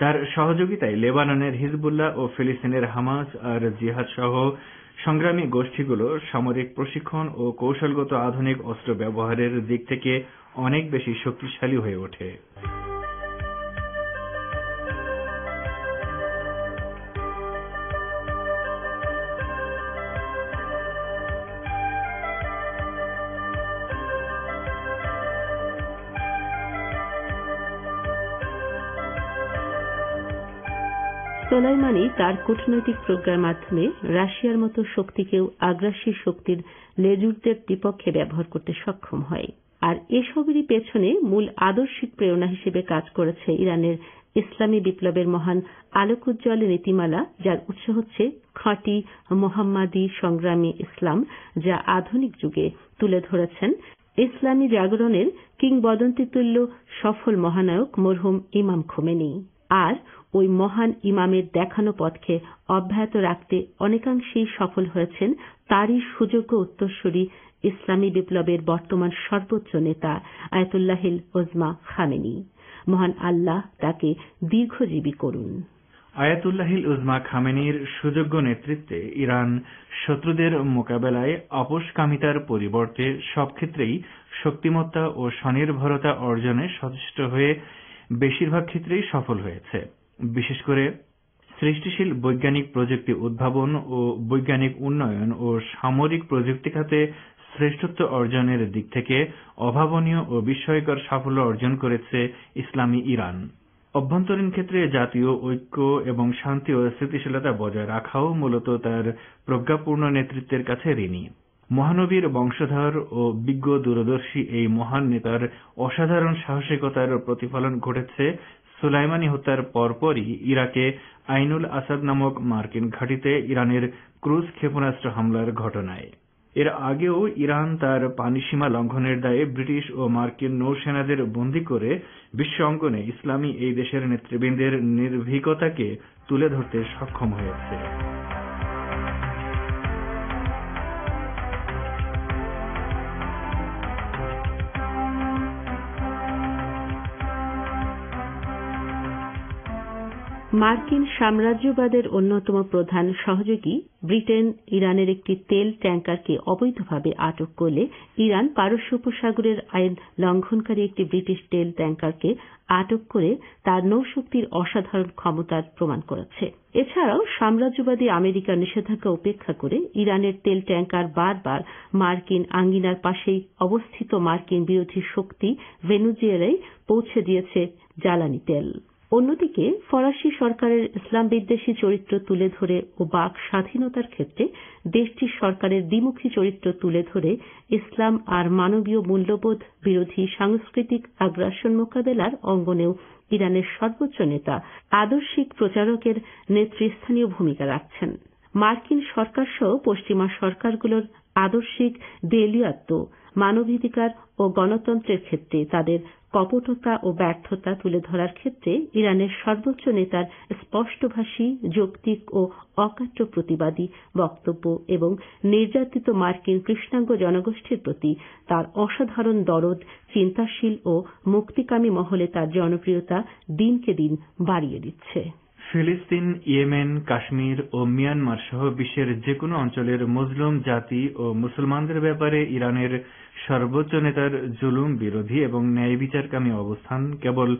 তার সহযোগিতায় লেবাননের হিজবুল্লাহ ও ফিলিস্তিনের হামাস আর জিহাদ সহ সংগ্রামী গোষ্ঠীগুলো সামরিক প্রশিক্ষণ ও কৌশলগত আধুনিক অস্ত্র ব্যবহারের দিক থেকে অনেক বেশি শক্তিশালী হয়ে ওঠে। সোলাইমানি তার কূটনৈতিক প্রজ্ঞার মাধ্যমে রাশিয়ার মতো শক্তিকেও আগ্রাসী শক্তির লেজুরদের বিপক্ষে ব্যবহার করতে সক্ষম হয়। আর এসবেরই পেছনে মূল আদর্শিক প্রেরণা হিসেবে কাজ করেছে ইরানের ইসলামী বিপ্লবের মহান আলোকোজ্জ্বল নীতিমালা, যার উৎস হচ্ছে খাঁটি মোহাম্মদী সংগ্রামী ইসলাম, যা আধুনিক যুগে তুলে ধরেছেন ইসলামী জাগরণের কিংবদন্তিতুল্য সফল মহানায়ক মরহুম ইমাম খোমেনি। আর ওই মহান ইমামের দেখানো পথকে অব্যাহত রাখতে অনেকাংশেই সফল হয়েছেন তারই সুযোগ্য উত্তরসূরি ইসলামী বিপ্লবের বর্তমান সর্বোচ্চ নেতা আয়াতুল্লাহিল উজমা খামেনি। মহান আল্লাহ তাকে দীর্ঘজীবী করুন। আয়াতুল্লাহিল উজমা খামেনির সুযোগ্য নেতৃত্বে ইরান শত্রুদের মোকাবেলায় আপোষকামিতার পরিবর্তে সব ক্ষেত্রেই শক্তিমত্তা ও স্বনির্ভরতা অর্জনে সচেষ্ট হয়ে বেশিরভাগ ক্ষেত্রেই সফল হয়েছে। বিশেষ করে সৃষ্টিশীল বৈজ্ঞানিক প্রযুক্তি উদ্ভাবন ও বৈজ্ঞানিক উন্নয়ন ও সামরিক প্রযুক্তি খাতে শ্রেষ্ঠত্ব অর্জনের দিক থেকে অভাবনীয় ও বিস্ময়কর সাফল্য অর্জন করেছে ইসলামী ইরান। অভ্যন্তরীণ ক্ষেত্রে জাতীয় ঐক্য এবং শান্তি ও স্থিতিশীলতা বজায় রাখাও মূলত তার প্রজ্ঞাপূর্ণ নেতৃত্বের কাছে ঋণী। মহানবীর বংশধর ও বিজ্ঞ দূরদর্শী এই মহান নেতার অসাধারণ সাহসিকতার প্রতিফলন ঘটেছে সুলাইমানি হত্যার পরপরই ইরাকে আইনুল আসাদ নামক মার্কিন ঘাঁটিতে ইরানের ক্রুজ ক্ষেপণাস্ত্র হামলার ঘটনায়। এর আগেও ইরান তার পানিসীমা লঙ্ঘনের দায়ে ব্রিটিশ ও মার্কিন নৌসেনাদের বন্দী করে বিশ্ব অঙ্গনে ইসলামী এই দেশের নেতৃবৃন্দের নির্ভীকতাকে তুলে ধরতে সক্ষম হয়েছে। মার্কিন সাম্রাজ্যবাদের অন্যতম প্রধান সহযোগী ব্রিটেন ইরানের একটি তেল ট্যাঙ্কারকে অবৈধভাবে আটক করলে ইরান পারস্য উপসাগরের আইন লঙ্ঘনকারী একটি ব্রিটিশ তেল ট্যাঙ্কারকে আটক করে তার নৌশক্তির অসাধারণ ক্ষমতার প্রমাণ করেছে। এছাড়াও সাম্রাজ্যবাদী আমেরিকার নিষেধাজ্ঞা উপেক্ষা করে ইরানের তেল ট্যাঙ্কার বারবার মার্কিন আঙ্গিনার পাশেই অবস্থিত মার্কিন বিরোধী শক্তি ভেনেজুয়েলায় পৌঁছে দিয়েছে জ্বালানি তেল। অন্যদিকে ফরাসি সরকারের ইসলাম বিদ্বেষী চরিত্র তুলে ধরে ও বাক স্বাধীনতার ক্ষেত্রে দেশটির সরকারের দ্বিমুখী চরিত্র তুলে ধরে ইসলাম আর মানবীয় মূল্যবোধ বিরোধী সাংস্কৃতিক আগ্রাসন মোকাবেলার অঙ্গনেও ইরানের সর্বোচ্চ নেতা আদর্শিক প্রচারকের নেতৃস্থানীয় ভূমিকা রাখছেন। মার্কিন সরকার সহ পশ্চিমা সরকারগুলোর আদর্শিক দেউলিয়াত্ব, মানবাধিকার ও গণতন্ত্রের ক্ষেত্রে তাদের কপটতা ও ব্যর্থতা তুলে ধরার ক্ষেত্রে ইরানের সর্বোচ্চ নেতার স্পষ্টভাষী, যৌক্তিক ও অকাট্য প্রতিবাদী বক্তব্য এবং নির্যাতিত মার্কিন কৃষ্ণাঙ্গ জনগোষ্ঠীর প্রতি তার অসাধারণ দরদ, চিন্তাশীল ও মুক্তিকামী মহলে তার জনপ্রিয়তা দিনকে দিন বাড়িয়ে দিচ্ছে। ফিলিস্তিন, ইয়েমেন, কাশ্মীর ও মিয়ানমার সহ বিশ্বের যেকোনো অঞ্চলের মুসলিম জাতি ও মুসলমানদের ব্যাপারে ইরানের সর্বোচ্চ নেতার জুলুম বিরোধী এবং ন্যায় বিচারকামী অবস্থান কেবল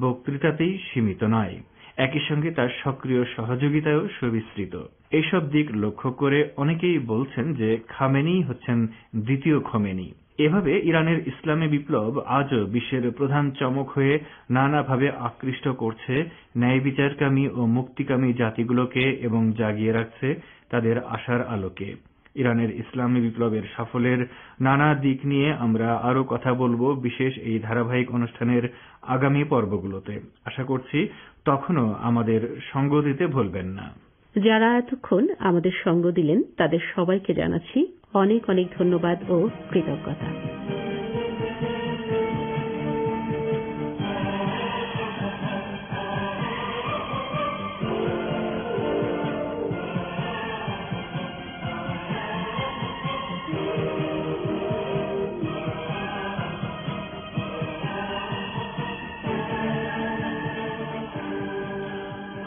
বক্তৃতাতেই সীমিত নয়, একই সঙ্গে তার সক্রিয় সহযোগিতায়ও সুবিস্তৃত। এইসব দিক লক্ষ্য করে অনেকেই বলছেন যে খামেনি হচ্ছেন দ্বিতীয় খোমেনি। এভাবে ইরানের ইসলামী বিপ্লব আজও বিশ্বের প্রধান চমক হয়ে নানাভাবে আকৃষ্ট করছে ন্যায় বিচারকামী ও মুক্তিকামী জাতিগুলোকে এবং জাগিয়ে রাখছে তাদের আশার আলোকে। ইরানের ইসলামী বিপ্লবের সাফল্যের নানা দিক নিয়ে আমরা আরো কথা বলবো বিশেষ এই ধারাবাহিক অনুষ্ঠানের আগামী পর্বগুলোতে। আশা করছি তখনও আমাদের সঙ্গ দিতে ভুলবেন না। যারা এতক্ষণ আমাদের সঙ্গ দিলেন তাদের সবাইকে জানাচ্ছি অনেক অনেক ধন্যবাদ ও কৃতজ্ঞতা।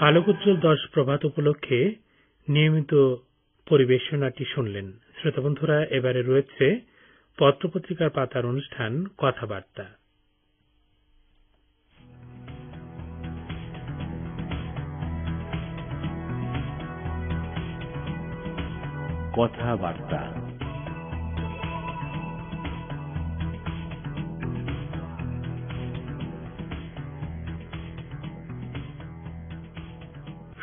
আলোকোজ্জ্বল 10 প্রভাত উপলক্ষে নিয়মিত পরিবেশনাটি শুনলেন। শ্রোতাবন্ধুরা, এবারে রয়েছে পত্রপত্রিকার পাতার অনুষ্ঠান কথাবার্তা। কথাবার্তা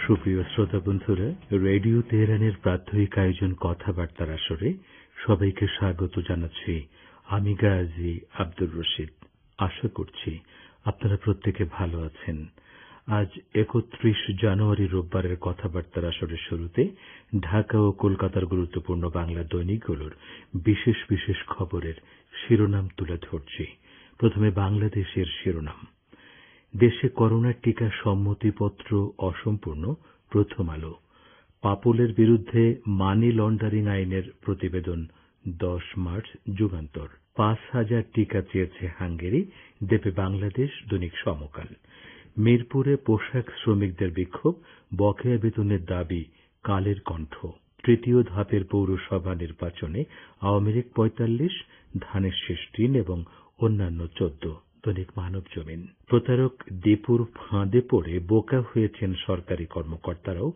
সুপ্রিয় শ্রোতা বন্ধুরা, রেডিও তেহরানের প্রাত্যহিক আয়োজন কথাবার্তার আসরে সবাইকে স্বাগত জানাচ্ছি। আমি গাজী আব্দুর রশিদ। আশা করছি আপনারা প্রত্যেকে ভালো আছেন। আজ 31 জানুয়ারি রোববারের কথাবার্তার আসরের শুরুতে ঢাকা ও কলকাতার গুরুত্বপূর্ণ বাংলা দৈনিকগুলোর বিশেষ বিশেষ খবরের শিরোনাম তুলে ধরছি। প্রথমে বাংলাদেশের শিরোনাম। দেশে করোনার টিকা সম্মতিপত্র অসম্পূর্ণ, প্রথম আলো। পাপুলের বিরুদ্ধে মানি লন্ডারিং আইনের প্রতিবেদন 10 মার্চ, যুগান্তর। 5,000 টিকা চেয়েছে হাঙ্গেরি, দেবে বাংলাদেশ, দৈনিক সমকাল। মিরপুরে পোশাক শ্রমিকদের বিক্ষোভ, বকেয়া বেতনের দাবি, কালের কণ্ঠ। তৃতীয় ধাপের পৌরসভা নির্বাচনে আওয়ামী লীগ 45, ধানের শীষ 3 এবং অন্যান্য 14, দৈনিক মানব জমিন। প্রতারক দীপুর ফাঁদে পড়ে বোকা হয়েছেন সরকারি কর্মকর্তারাও,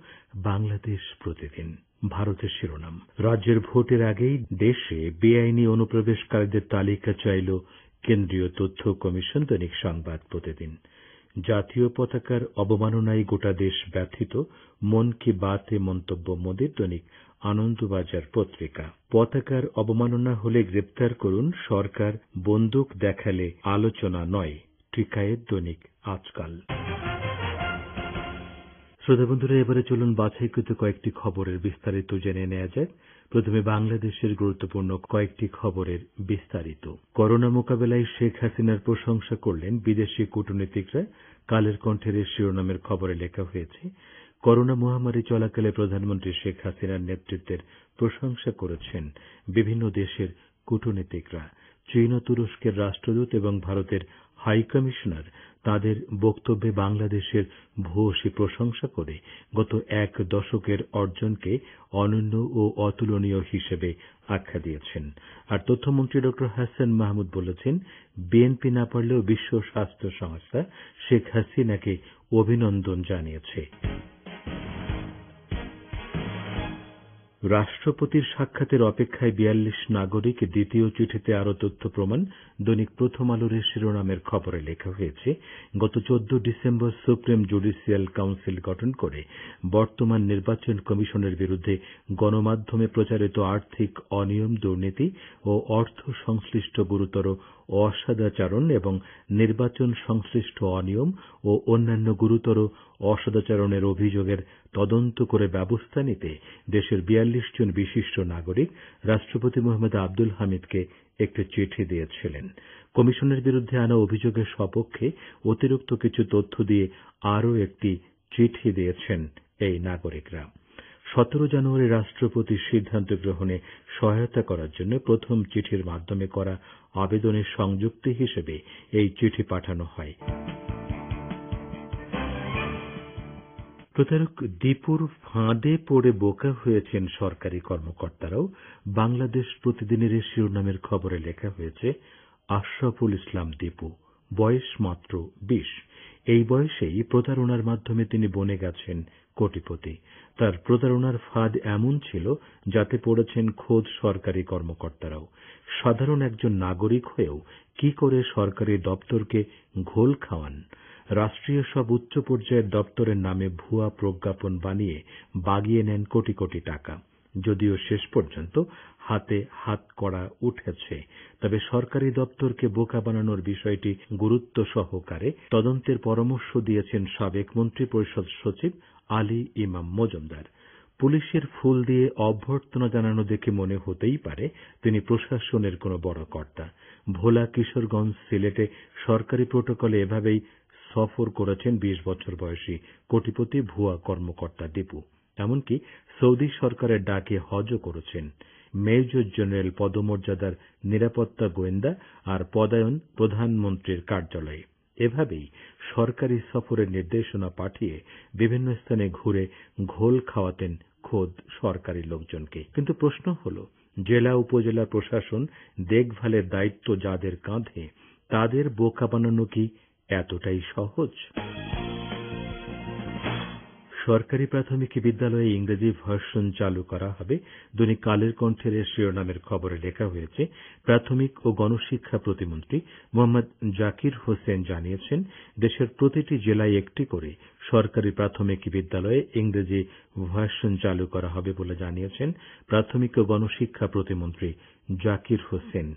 বাংলাদেশ প্রতিদিন। ভারতের শিরোনাম। রাজ্যের ভোটের আগেই দেশে বেআইনি অনুপ্রবেশকারীদের তালিকা চাইল কেন্দ্রীয় তথ্য কমিশন, দৈনিক সংবাদ প্রতিদিন। জাতীয় পতাকার অবমাননায় গোটা দেশ ব্যথিত, মন কি বাতে মন্তব্য মোদির, দৈনিক আনন্দবাজার পত্রিকা। পতাকার অবমাননা হলে গ্রেপ্তার করুন, সরকার বন্দুক দেখালে আলোচনা নয়, টিকায়েত, দৈনিক আজকাল। শ্রোতাবন্ধুরা, এবারে চলুন বাছাইকৃত কয়েকটি খবরের বিস্তারিত জেনে নেওয়া যাক। প্রথমে বাংলাদেশের গুরুত্বপূর্ণ কয়েকটি খবরের বিস্তারিত। করোনা মোকাবেলায় শেখ হাসিনার প্রশংসা করলেন বিদেশি কূটনীতিকরা। কালের কণ্ঠের শিরোনামের খবরে লেখা হয়েছে, করোনা মহামারী চলাকালে প্রধানমন্ত্রী শেখ হাসিনার নেতৃত্বের প্রশংসা করেছেন বিভিন্ন দেশের কূটনীতিকরা। চীন ও তুরস্কের রাষ্ট্রদূত এবং ভারতের হাইকমিশনার তাদের বক্তব্যে বাংলাদেশের ভূয়সী প্রশংসা করে গত 1 দশকের অর্জনকে অনন্য ও অতুলনীয় হিসেবে আখ্যা দিয়েছেন। আর তথ্যমন্ত্রী ড হাসান মাহমুদ বলেছেন, বিএনপি না পারলেও বিশ্ব স্বাস্থ্য সংস্থা শেখ হাসিনাকে অভিনন্দন জানিয়েছে। রাষ্ট্রপতির সাক্ষাতের অপেক্ষায় ৪২ নাগরিক, দ্বিতীয় চিঠিতে আরও তথ্য প্রমাণ। দৈনিক প্রথম আলোর শিরোনামের খবরে লেখা হয়েছে, গত 14 ডিসেম্বর সুপ্রিম জুডিশিয়াল কাউন্সিল গঠন করে বর্তমান নির্বাচন কমিশনের বিরুদ্ধে গণমাধ্যমে প্রচারিত আর্থিক অনিয়ম, দুর্নীতি ও অর্থ সংশ্লিষ্ট গুরুতর অসদাচরণ এবং নির্বাচন সংশ্লিষ্ট অনিয়ম ও অন্যান্য গুরুতর অসদাচরণের অভিযোগের তদন্ত করে ব্যবস্থা নিতে দেশের ৪২ জন বিশিষ্ট নাগরিক রাষ্ট্রপতি মোহাম্মদ আব্দুল হামিদকে একটি চিঠি দিয়েছিলেন। কমিশনের বিরুদ্ধে আনা অভিযোগের সপক্ষে অতিরিক্ত কিছু তথ্য দিয়ে আরও একটি চিঠি দিয়েছেন এই নাগরিকরা। 17 জানুয়ারি রাষ্ট্রপতির সিদ্ধান্ত গ্রহণে সহায়তা করার জন্য প্রথম চিঠির মাধ্যমে করা আবেদনের সংযুক্তি হিসেবে এই চিঠি পাঠানো হয়। প্রতারক দীপুর ফাঁদে পড়ে বোকা হয়েছেন সরকারি কর্মকর্তারাও। বাংলাদেশ প্রতিদিনের শিরোনামের খবরে লেখা হয়েছে, আশরাফুল ইসলাম দীপু, বয়স মাত্র 20। এই বয়সেই প্রতারণার মাধ্যমে তিনি বনে গেছেন কোটিপতি। তার প্রতারণার ফাঁদ এমন ছিল যাতে পড়েছেন খোদ সরকারি কর্মকর্তারাও। সাধারণ একজন নাগরিক হয়েও কি করে সরকারি দপ্তরকে ঘোল খাওয়ান। রাষ্ট্রীয় সব উচ্চ পর্যায়ের দপ্তরের নামে ভুয়া প্রজ্ঞাপন বানিয়ে বাগিয়ে নেন কোটি কোটি টাকা। যদিও শেষ পর্যন্ত হাতে হাত করা উঠেছে, তবে সরকারি দপ্তরকে বোকা বানানোর বিষয়টি গুরুত্ব সহকারে তদন্তের পরামর্শ দিয়েছেন সাবেক মন্ত্রিপরিষদ সচিব আলী ইমাম মজুমদার। পুলিশের ফুল দিয়ে অভ্যর্থনা জানানো দেখে মনে হতেই পারে তিনি প্রশাসনের কোনো বড় কর্তা। ভোলা, কিশোরগঞ্জ, সিলেটে সরকারি প্রটোকলে এভাবেই সফর করেছেন 20 বছর বয়সী কোটিপতি ভুয়া কর্মকর্তা দীপু। এমনকি সৌদি সরকারের ডাকে হজও করেছেন। মেজর জেনারেল পদমর্যাদার নিরাপত্তা গোয়েন্দা আর পদায়ন প্রধানমন্ত্রীর কার্যালয়ে। এভাবেই সরকারি সফরের নির্দেশনা পাঠিয়ে বিভিন্ন স্থানে ঘুরে ঘোল খাওয়াতেন খোদ সরকারি লোকজনকে। কিন্তু প্রশ্ন হল, জেলা উপজেলা প্রশাসন দেখভালের দায়িত্ব যাদের কাঁধে, তাদের বোকা বানানো কি এতটাই সহজ? সরকারি প্রাথমিক বিদ্যালয়ে ইংরেজি ভার্সন চালু করা হবে। দৈনিক কালের কণ্ঠের শিরোনামের খবরে লেখা হয়েছে, প্রাথমিক ও গণশিক্ষা প্রতিমন্ত্রী মোহাম্মদ জাকির হোসেন জানিয়েছেন, দেশের প্রতিটি জেলায় একটি করে সরকারি প্রাথমিক বিদ্যালয়ে ইংরেজি ভার্সন চালু করা হবে বলে জানিয়েছেন প্রাথমিক ও গণশিক্ষা প্রতিমন্ত্রী জাকির হোসেন।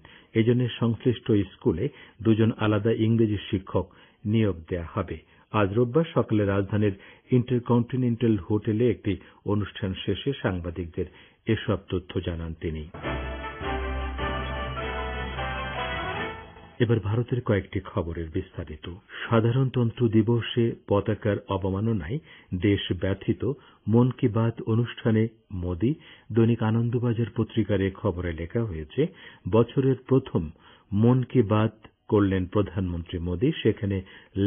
এজন্য সংশ্লিষ্ট স্কুলে 2 জন আলাদা ইংরেজি শিক্ষক নিয়োগ দেওয়া হবে। আজ রোববার সকালে রাজধানীর ইন্টারকন্টিনেন্টাল হোটেলে একটি অনুষ্ঠান শেষে সাংবাদিকদের এসব তথ্য জানান তিনি। এবার ভারতের কয়েকটি খবরের বিস্তারিত। সাধারণতন্ত্র দিবসে পতাকার অবমাননায় দেশ ব্যথিত, মন কি বাত অনুষ্ঠানে মোদি। দৈনিক আনন্দবাজার পত্রিকার এ খবরে লেখা হয়েছে, বছরের প্রথম মন কি বাত করলেন প্রধানমন্ত্রী মোদি। সেখানে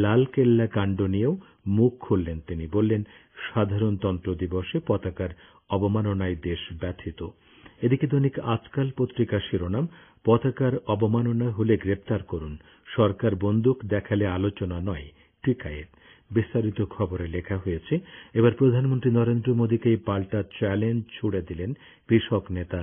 লালকেল্লা কাণ্ড নিয়েও মুখ খুললেন তিনি। বললেন, সাধারণতন্ত্র দিবসে পতাকার অবমাননায় দেশ ব্যথিত। এদিকে দৈনিক আজকাল পত্রিকার শিরোনাম, পতাকার অবমাননা হলে গ্রেপ্তার করুন, সরকার বন্দুক দেখালে আলোচনা নয়, টিকায়েত। বিস্তারিত খবরে লেখা হয়েছে, এবার প্রধানমন্ত্রী নরেন্দ্র মোদীকেই পাল্টা চ্যালেঞ্জ ছুড়ে দিলেন কৃষক নেতা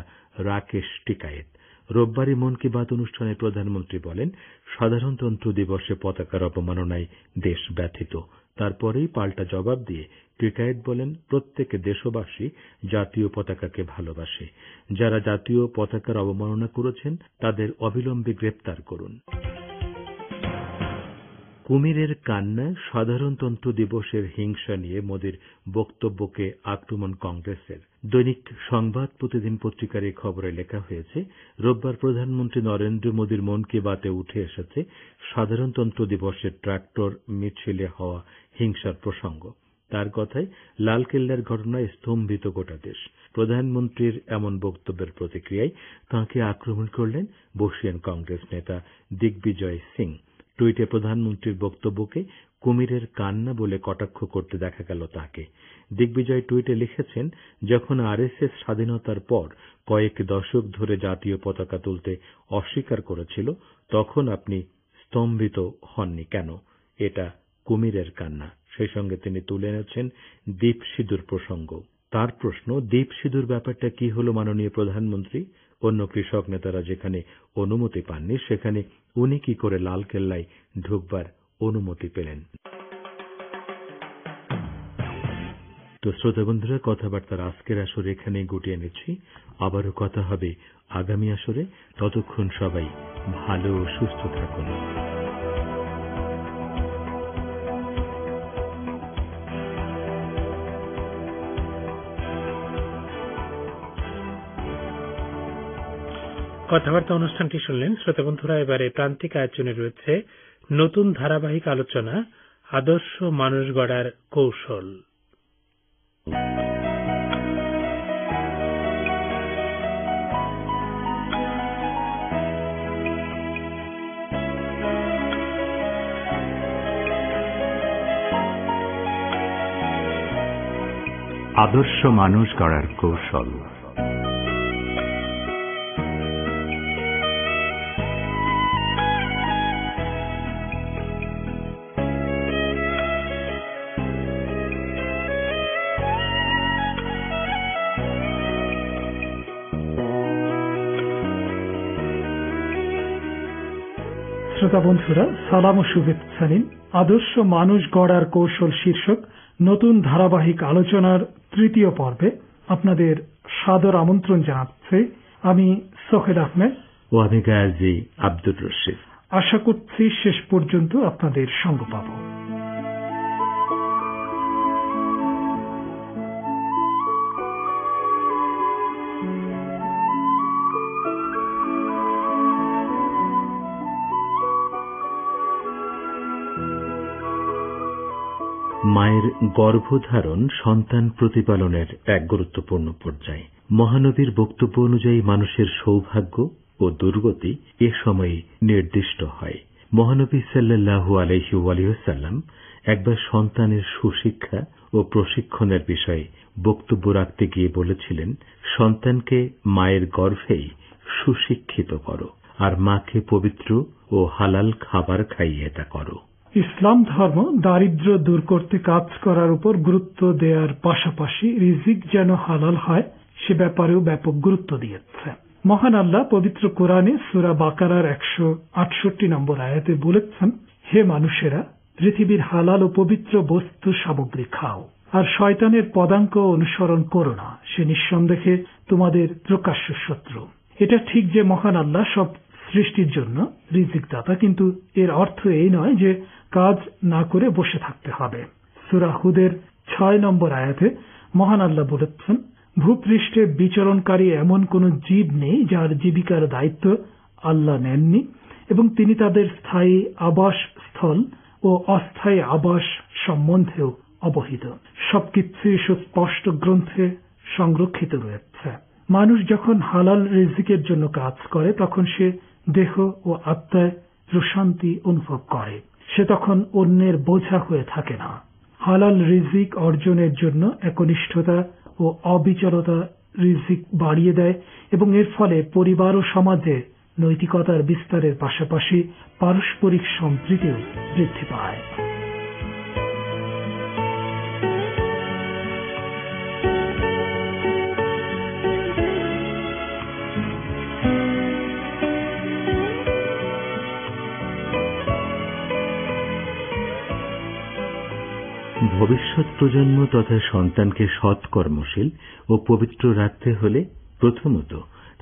রাকেশ টিকায়েত। রোববারই মন কি বাত অনুষ্ঠানে প্রধানমন্ত্রী বলেন, সাধারণতন্ত্র দিবসে পতাকার অবমাননায় দেশ ব্যথিত। তারপরেই পাল্টা জবাব দিয়ে টিকায়েত বলেন, প্রত্যেক দেশবাসী জাতীয় পতাকাকে ভালোবাসে। যারা জাতীয় পতাকার অবমাননা করেছেন তাদের অবিলম্বে গ্রেপ্তার করুন। কুমিরের কান্নায় সাধারণতন্ত্র দিবসের হিংসা নিয়ে মোদির বক্তব্যকে আক্রমণ কংগ্রেসের। দৈনিক সংবাদ প্রতিদিন পত্রিকার এই খবরে লেখা হয়েছে, রোববার প্রধানমন্ত্রী নরেন্দ্র মোদির মন কি বাতে উঠে এসেছে সাধারণতন্ত্র দিবসের ট্রাক্টর মিছিলে হওয়া হিংসার প্রসঙ্গ। তার কথায়, লালকেল্লার ঘটনায় স্তম্ভিত গোটা দেশ। প্রধানমন্ত্রীর এমন বক্তব্যের প্রতিক্রিয়ায় তাঁকে আক্রমণ করলেন বর্ষীয়ান কংগ্রেস নেতা দিগ্বিজয় সিং। টুইটে প্রধানমন্ত্রীর বক্তব্যকে কুমিরের কান্না বলে কটাক্ষ করতে দেখা গেল তাঁকে। দিগ্বিজয় টুইটে লিখেছেন, যখন আরএসএস স্বাধীনতার পর কয়েক দশক ধরে জাতীয় পতাকা তুলতে অস্বীকার করেছিল, তখন আপনি স্তম্ভিত হননি কেন? এটা কুমিরের কান্না। সেই সঙ্গে তিনি তুলে এনেছেন দীপ সিঁদুর প্রসঙ্গ। তার প্রশ্ন, দীপ সিঁদুর ব্যাপারটা কি হলো মাননীয় প্রধানমন্ত্রী? অন্য কৃষক নেতারা যেখানে অনুমতি পাননি সেখানে উনি কি করে লালকেল্লায় ঢুকবার অনুমতি পেলেন? তো শ্রোতা বন্ধুরা, কথাবার্তার আজকের আসরে এখানেই গুটিয়ে নিচ্ছি। আবারও কথা হবে আগামী আসরে। ততক্ষণ সবাই ভালো ও সুস্থ থাকুন। কথাবার্তা অনুষ্ঠানটি শুনলেন শ্রোতা বন্ধুরা। এবারে প্রান্তিক আয়োজনে রয়েছে নতুন ধারাবাহিক আলোচনা, আদর্শ মানুষ গড়ার কৌশল। আদর্শ মানুষ গড়ার কৌশল। শ্রোতা বন্ধুরা, সালাম ও শুভেচ্ছা নিন। আদর্শ মানুষ গড়ার কৌশল শীর্ষক নতুন ধারাবাহিক আলোচনার তৃতীয় পর্বে আপনাদের সাদর আমন্ত্রণ জানাচ্ছে আমি সোহেল আহমেদ ও আমি গাজী আব্দুর রশিদ। আশা করছি শেষ পর্যন্ত আপনাদের সঙ্গ পাব। মায়ের গর্ভধারণ সন্তান প্রতিপালনের এক গুরুত্বপূর্ণ পর্যায়। মহানবীর বক্তব্য অনুযায়ী মানুষের সৌভাগ্য ও দুর্গতি এ সময়ে নির্দিষ্ট হয়। মহানবী সাল্লাল্লাহু আলাইহি ওয়াসাল্লাম একবার সন্তানের সুশিক্ষা ও প্রশিক্ষণের বিষয়ে বক্তব্য রাখতে গিয়ে বলেছিলেন, সন্তানকে মায়ের গর্ভেই সুশিক্ষিত করো আর মাকে পবিত্র ও হালাল খাবার খাইয়ে তা করো। ইসলাম ধর্ম দারিদ্র্য দূর করতে কাজ করার উপর গুরুত্ব দেওয়ার পাশাপাশি রিজিক যেন হালাল হয় সে ব্যাপারেও ব্যাপক গুরুত্ব দিয়েছে। মহান আল্লাহ পবিত্র কোরআনে সূরা বাকারার 168 নম্বর আয়াতে বলেছেন, হে মানুষেরা, পৃথিবীর হালাল ও পবিত্র বস্তু সামগ্রী খাও আর শয়তানের পদাঙ্ক অনুসরণ করো না, সে নিঃসন্দেহে তোমাদের প্রকাশ্য শত্রু। এটা ঠিক যে মহান আল্লাহ সব সৃষ্টির জন্য রিজিক দাতা, কিন্তু এর অর্থ এই নয় যে কাজ না করে বসে থাকতে হবে। সূরা হুদের 6 নম্বর আয়াতে মহান আল্লাহ বলেছেন, ভূপৃষ্ঠে বিচরণকারী এমন কোন জীব নেই যার জীবিকার দায়িত্ব আল্লাহ নেননি, এবং তিনি তাদের স্থায়ী আবাস স্থল ও অস্থায়ী আবাস সম্বন্ধেও অবহিত। সবকিছু সুস্পষ্ট গ্রন্থে সংরক্ষিত রয়েছে। মানুষ যখন হালাল রিজিকের জন্য কাজ করে তখন সে দেহ ও আত্মায় প্রশান্তি অনুভব করে। সে তখন অন্যের বোঝা হয়ে থাকে না। হালাল রিজিক অর্জনের জন্য একনিষ্ঠতা ও অবিচলতা রিজিক বাড়িয়ে দেয় এবং এর ফলে পরিবার ও সমাজে নৈতিকতার বিস্তারের পাশাপাশি পারস্পরিক সম্প্রীতিও বৃদ্ধি পায়। ভবিষ্যৎ প্রজন্ম তথা সন্তানকে সৎকর্মশীল ও পবিত্র রাখতে হলে প্রথমত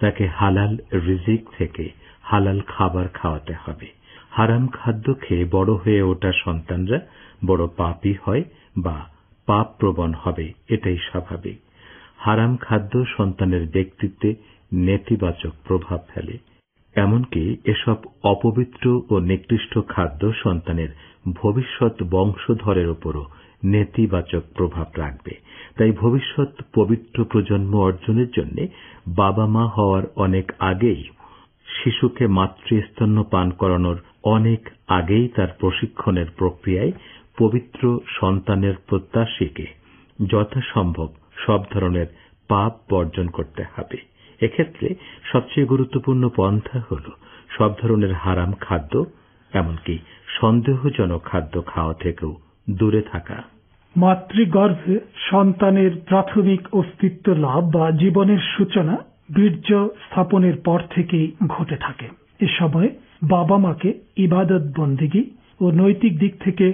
তাকে হালাল রিজিক থেকে হালাল খাবার খাওয়াতে হবে। হারাম খাদ্য খেয়ে বড় হয়ে ওঠা সন্তানরা বড় পাপী হয় বা পাপ প্রবণ হবে, এটাই স্বাভাবিক। হারাম খাদ্য সন্তানের ব্যক্তিত্বে নেতিবাচক প্রভাব ফেলে। এমনকি এসব অপবিত্র ও নিকৃষ্ট খাদ্য সন্তানের ভবিষ্যৎ বংশধরের উপরও নেতিবাচক প্রভাব রাখবে। তাই ভবিষ্যৎ পবিত্র প্রজন্ম অর্জনের জন্য বাবা মা হওয়ার অনেক আগেই, শিশুকে মাতৃস্তন্য পান করানোর অনেক আগেই তার প্রশিক্ষণের প্রক্রিয়ায় পবিত্র সন্তানের প্রত্যাশীকে যথাসম্ভব সব ধরনের পাপ বর্জন করতে হবে। এক্ষেত্রে সবচেয়ে গুরুত্বপূর্ণ পন্থা হল সব ধরনের হারাম খাদ্য, এমনকি সন্দেহজনক খাদ্য খাওয়া থেকেও দূরে থাকা। মাতৃগর্ভে সন্তানের প্রাথমিক অস্তিত্ব লাভ বা জীবনের সূচনা বীর্য স্থাপনের পর থেকেই ঘটে থাকে। এ সময় বাবা মাকে ইবাদত বন্দেগী ও নৈতিক দিক থেকে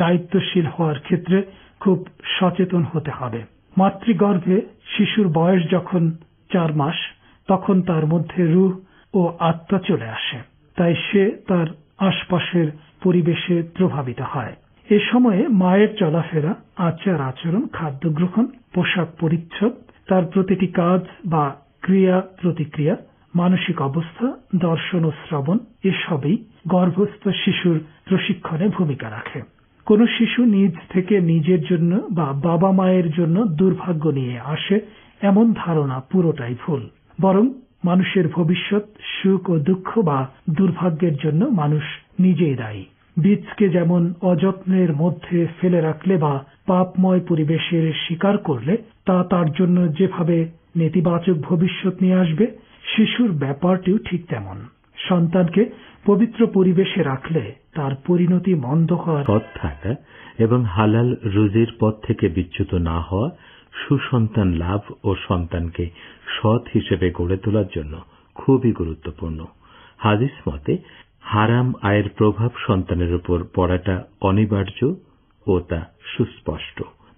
দায়িত্বশীল হওয়ার ক্ষেত্রে খুব সচেতন হতে হবে। মাতৃগর্ভে শিশুর বয়স যখন 4 মাস, তখন তার মধ্যে রূহ ও আত্মা চলে আসে, তাই সে তার আশপাশের পরিবেশে প্রভাবিত হয়। এ সময়ে মায়ের চলাফেরা, আচার আচরণ, খাদ্য গ্রহণ, পোশাক পরিচ্ছদ, তার প্রতিটি কাজ বা ক্রিয়া প্রতিক্রিয়া, মানসিক অবস্থা, দর্শন ও শ্রবণ এসবই গর্ভস্থ শিশুর প্রশিক্ষণে ভূমিকা রাখে। কোন শিশু নিজ থেকে নিজের জন্য বা বাবা মায়ের জন্য দুর্ভাগ্য নিয়ে আসে এমন ধারণা পুরোটাই ভুল। বরং মানুষের ভবিষ্যৎ সুখ ও দুঃখ বা দুর্ভাগ্যের জন্য মানুষ নিজেই দায়ী। বীজকে যেমন অযত্নের মধ্যে ফেলে রাখলে বা পাপময় পরিবেশের শিকার করলে তা তার জন্য যেভাবে নেতিবাচক ভবিষ্যৎ নিয়ে আসবে, শিশুর ব্যাপারটিও ঠিক তেমন। সন্তানকে পবিত্র পরিবেশে রাখলে তার পরিণতি মন্দ হওয়ার সৎ থাকা এবং হালাল রুজির পথ থেকে বিচ্যুত না হওয়া সুসন্তান লাভ ও সন্তানকে সৎ হিসেবে গড়ে তোলার জন্য খুবই গুরুত্বপূর্ণ। হাদিস মতে হারাম আয়ের প্রভাব সন্তানের উপর পড়াটা অনিবার্য ও তা সুস্পষ্ট।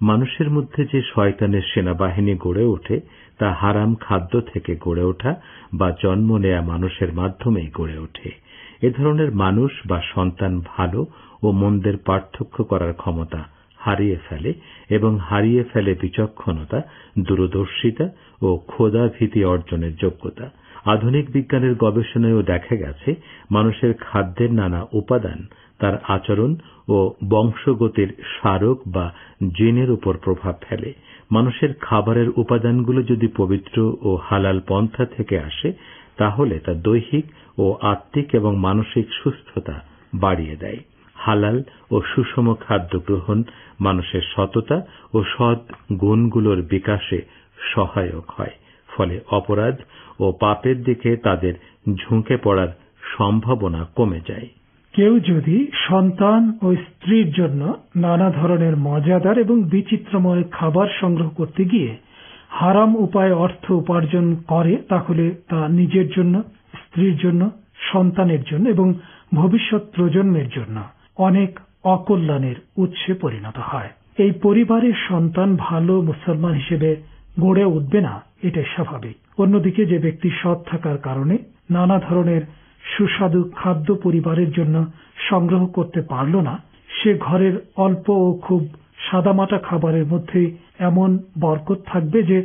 মানুষের মধ্যে যে শয়তানের সেনাবাহিনী গড়ে ওঠে তা হারাম খাদ্য থেকে গড়ে ওঠা বা জন্ম নেয়া মানুষের মাধ্যমেই গড়ে ওঠে। এ ধরনের মানুষ বা সন্তান ভালো ও মন্দের পার্থক্য করার ক্ষমতা হারিয়ে ফেলে এবং হারিয়ে ফেলে বিচক্ষণতা, দূরদর্শিতা ও খোদা ভীতি অর্জনের যোগ্যতা। আধুনিক বিজ্ঞানের গবেষণায়ও দেখা গেছে মানুষের খাদ্যের নানা উপাদান তার আচরণ ও বংশগতির স্মারক বা জিনের উপর প্রভাব ফেলে। মানুষের খাবারের উপাদানগুলো যদি পবিত্র ও হালাল পন্থা থেকে আসে তাহলে তা দৈহিক ও আত্মিক এবং মানসিক সুস্থতা বাড়িয়ে দেয়। হালাল ও সুষম খাদ্য গ্রহণ মানুষের সততা ও সৎ গুণগুলোর বিকাশে সহায়ক হয়, ফলে অপরাধ ও পাপের দিকে তাদের ঝুঁকে পড়ার সম্ভাবনা কমে যায়। কেউ যদি সন্তান ও স্ত্রীর জন্য নানা ধরনের মজাদার এবং বিচিত্রময় খাবার সংগ্রহ করতে গিয়ে হারাম উপায়ে অর্থ উপার্জন করে, তাহলে তা নিজের জন্য, স্ত্রীর জন্য, সন্তানের জন্য এবং ভবিষ্যৎ প্রজন্মের জন্য অনেক অকল্যাণের উৎসে পরিণত হয়। এই পরিবারের সন্তান ভালো মুসলমান হিসেবে গড়ে উঠবে না, এটাই স্বাভাবিক। অন্যদিকে যে ব্যক্তি সৎ থাকার কারণে নানা ধরনের সুস্বাদু খাদ্য পরিবারের জন্য সংগ্রহ করতে পারল না, সে ঘরের অল্প ও খুব সাদামাটা খাবারের মধ্যে এমন বরকত থাকবে যে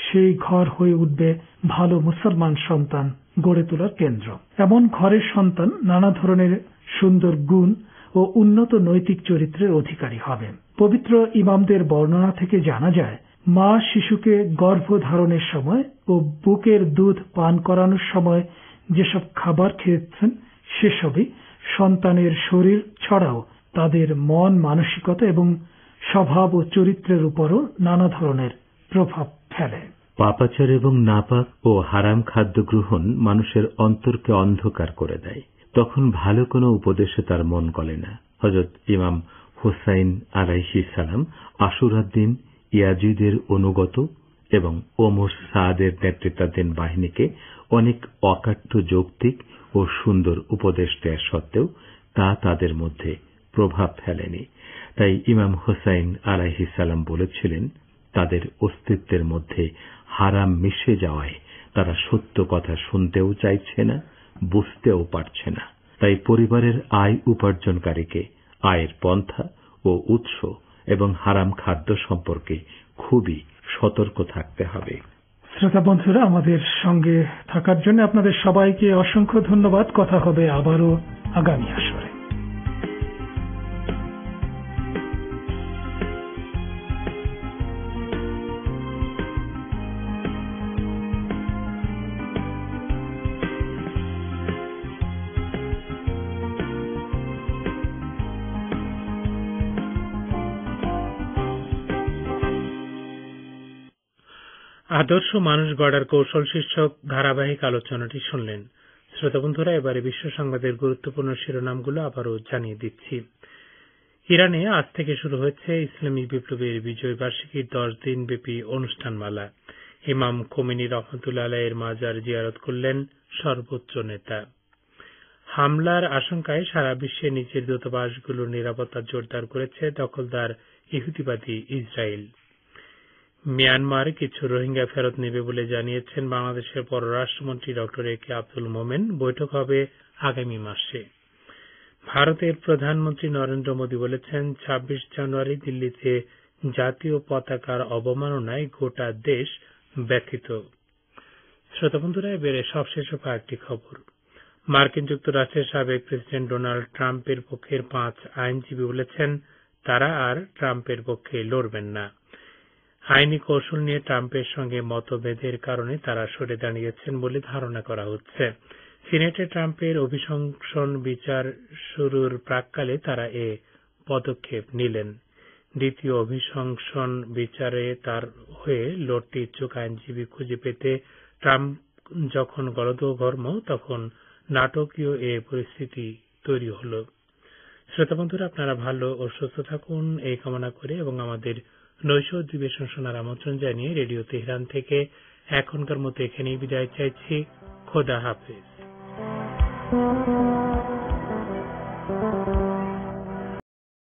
সেই ঘর হয়ে উঠবে ভালো মুসলমান সন্তান গড়ে তোলার কেন্দ্র। এমন ঘরের সন্তান নানা ধরনের সুন্দর গুণ ও উন্নত নৈতিক চরিত্রের অধিকারী হবে। পবিত্র ইমামদের বর্ণনা থেকে জানা যায়, মা শিশুকে গর্ভধারণের সময় ও বুকের দুধ পান করানোর সময় যেসব খাবার খেয়েছেন সেসবই সন্তানের শরীর ছাড়াও তাদের মন, মানসিকতা এবং স্বভাব ও চরিত্রের উপরও নানা ধরনের প্রভাব ফেলে। পাপাচার এবং নাপাক ও হারাম খাদ্য গ্রহণ মানুষের অন্তরকে অন্ধকার করে দেয়। তখন ভালো কোনো উপদেশে তার মন গলে না। হযরত ইমাম হুসাইন আলাইহিস সালাম আশুরার দিন ইয়াজিদের অনুগত এবং ওমর সাদের নেতৃত্বাধীন বাহিনীকে অনেক অকাট্য যৌক্তিক ও সুন্দর উপদেশ দেওয়া সত্ত্বেও তা তাদের মধ্যে প্রভাব ফেলেনি। তাই ইমাম হুসাইন আলাইহিস সালাম বলেছিলেন, তাদের অস্তিত্বের মধ্যে হারাম মিশে যাওয়ায় তারা সত্য কথা শুনতেও চাইছে না, বুঝতেও পারছে না। তাই পরিবারের আয় উপার্জনকারীকে আয়ের পন্থা ও উৎস এবং হারাম খাদ্য সম্পর্কে খুবই সতর্ক থাকতে হবে। শ্রোতা বন্ধুরা, আমাদের সঙ্গে থাকার জন্য আপনাদের সবাইকে অসংখ্য ধন্যবাদ। কথা হবে আবারও আগামী আসরে। আদর্শ মানুষ গড়ার কৌশল শীর্ষক ধারাবাহিক আলোচনাটি শুনলেন। শ্রোতা বন্ধুরা, এবারে বিশ্ব সংবাদের গুরুত্বপূর্ণ শিরোনামগুলো আবারও জানিয়ে দিচ্ছি। ইরানে আজ থেকে শুরু হয়েছে ইসলামী বিপ্লবের বিজয় বার্ষিকীর 10 দিন ব্যাপী অনুষ্ঠানমালা। ইমাম খোমেনি রহমতুল্লাহ আলাইহির মাজার জিয়ারত করলেন সর্বোচ্চ নেতা। হামলার আশঙ্কায় সারা বিশ্বে নিজের দূতাবাসগুলোর নিরাপত্তা জোরদার করেছে দখলদার ইহুদিবাদী ইসরায়েল। মিয়ানমার কিছু রোহিঙ্গা ফেরত নেবে বলে জানিয়েছেন বাংলাদেশের পররাষ্ট্রমন্ত্রী ডক্টর এ কে আব্দুল মোমেন। বৈঠক হবে আগামী মাসে। ভারতের প্রধানমন্ত্রী নরেন্দ্র মোদী বলেছেন 26 জানুয়ারি দিল্লিতে জাতীয় পতাকার অবমাননায় গোটা দেশ ব্যথিত। শ্রোতা বন্ধুরা, এবারে সবশেষ কয়েকটি খবর। মার্কিন যুক্তরাষ্ট্রের সাবেক প্রেসিডেন্ট ডোনাল্ড ট্রাম্পের পক্ষের 5 আইনজীবী বলেছেন তারা আর ট্রাম্পের পক্ষে লড়বেন না। আইনি কৌশল নিয়ে ট্রাম্পের সঙ্গে মতভেদের কারণে তারা সরে দাঁড়িয়েছেন বলে ধারণা করা হচ্ছে। সিনেটে ট্রাম্পের অভিশংসন বিচার শুরুর প্রাক্কালে তারা এ পদক্ষেপ নিলেন। দ্বিতীয় অভিশংসন বিচারে তার হয়ে লড়তে ইচ্ছুক আইনজীবী খুঁজে পেতে ট্রাম্প যখন গলদঘর্ম তখন নাটকীয় এ পরিস্থিতি তৈরি হল। শ্রোতা বন্ধুরা, আপনারা ভালো ও সুস্থ থাকুন এই কামনা করে এবং আমাদের নৈশ অধিবেশন শোনার আমন্ত্রণ জানিয়ে রেডিও তেহরান থেকে এখনকার মতো এখানেই বিদায় চাইছি। খোদা হাফেজ।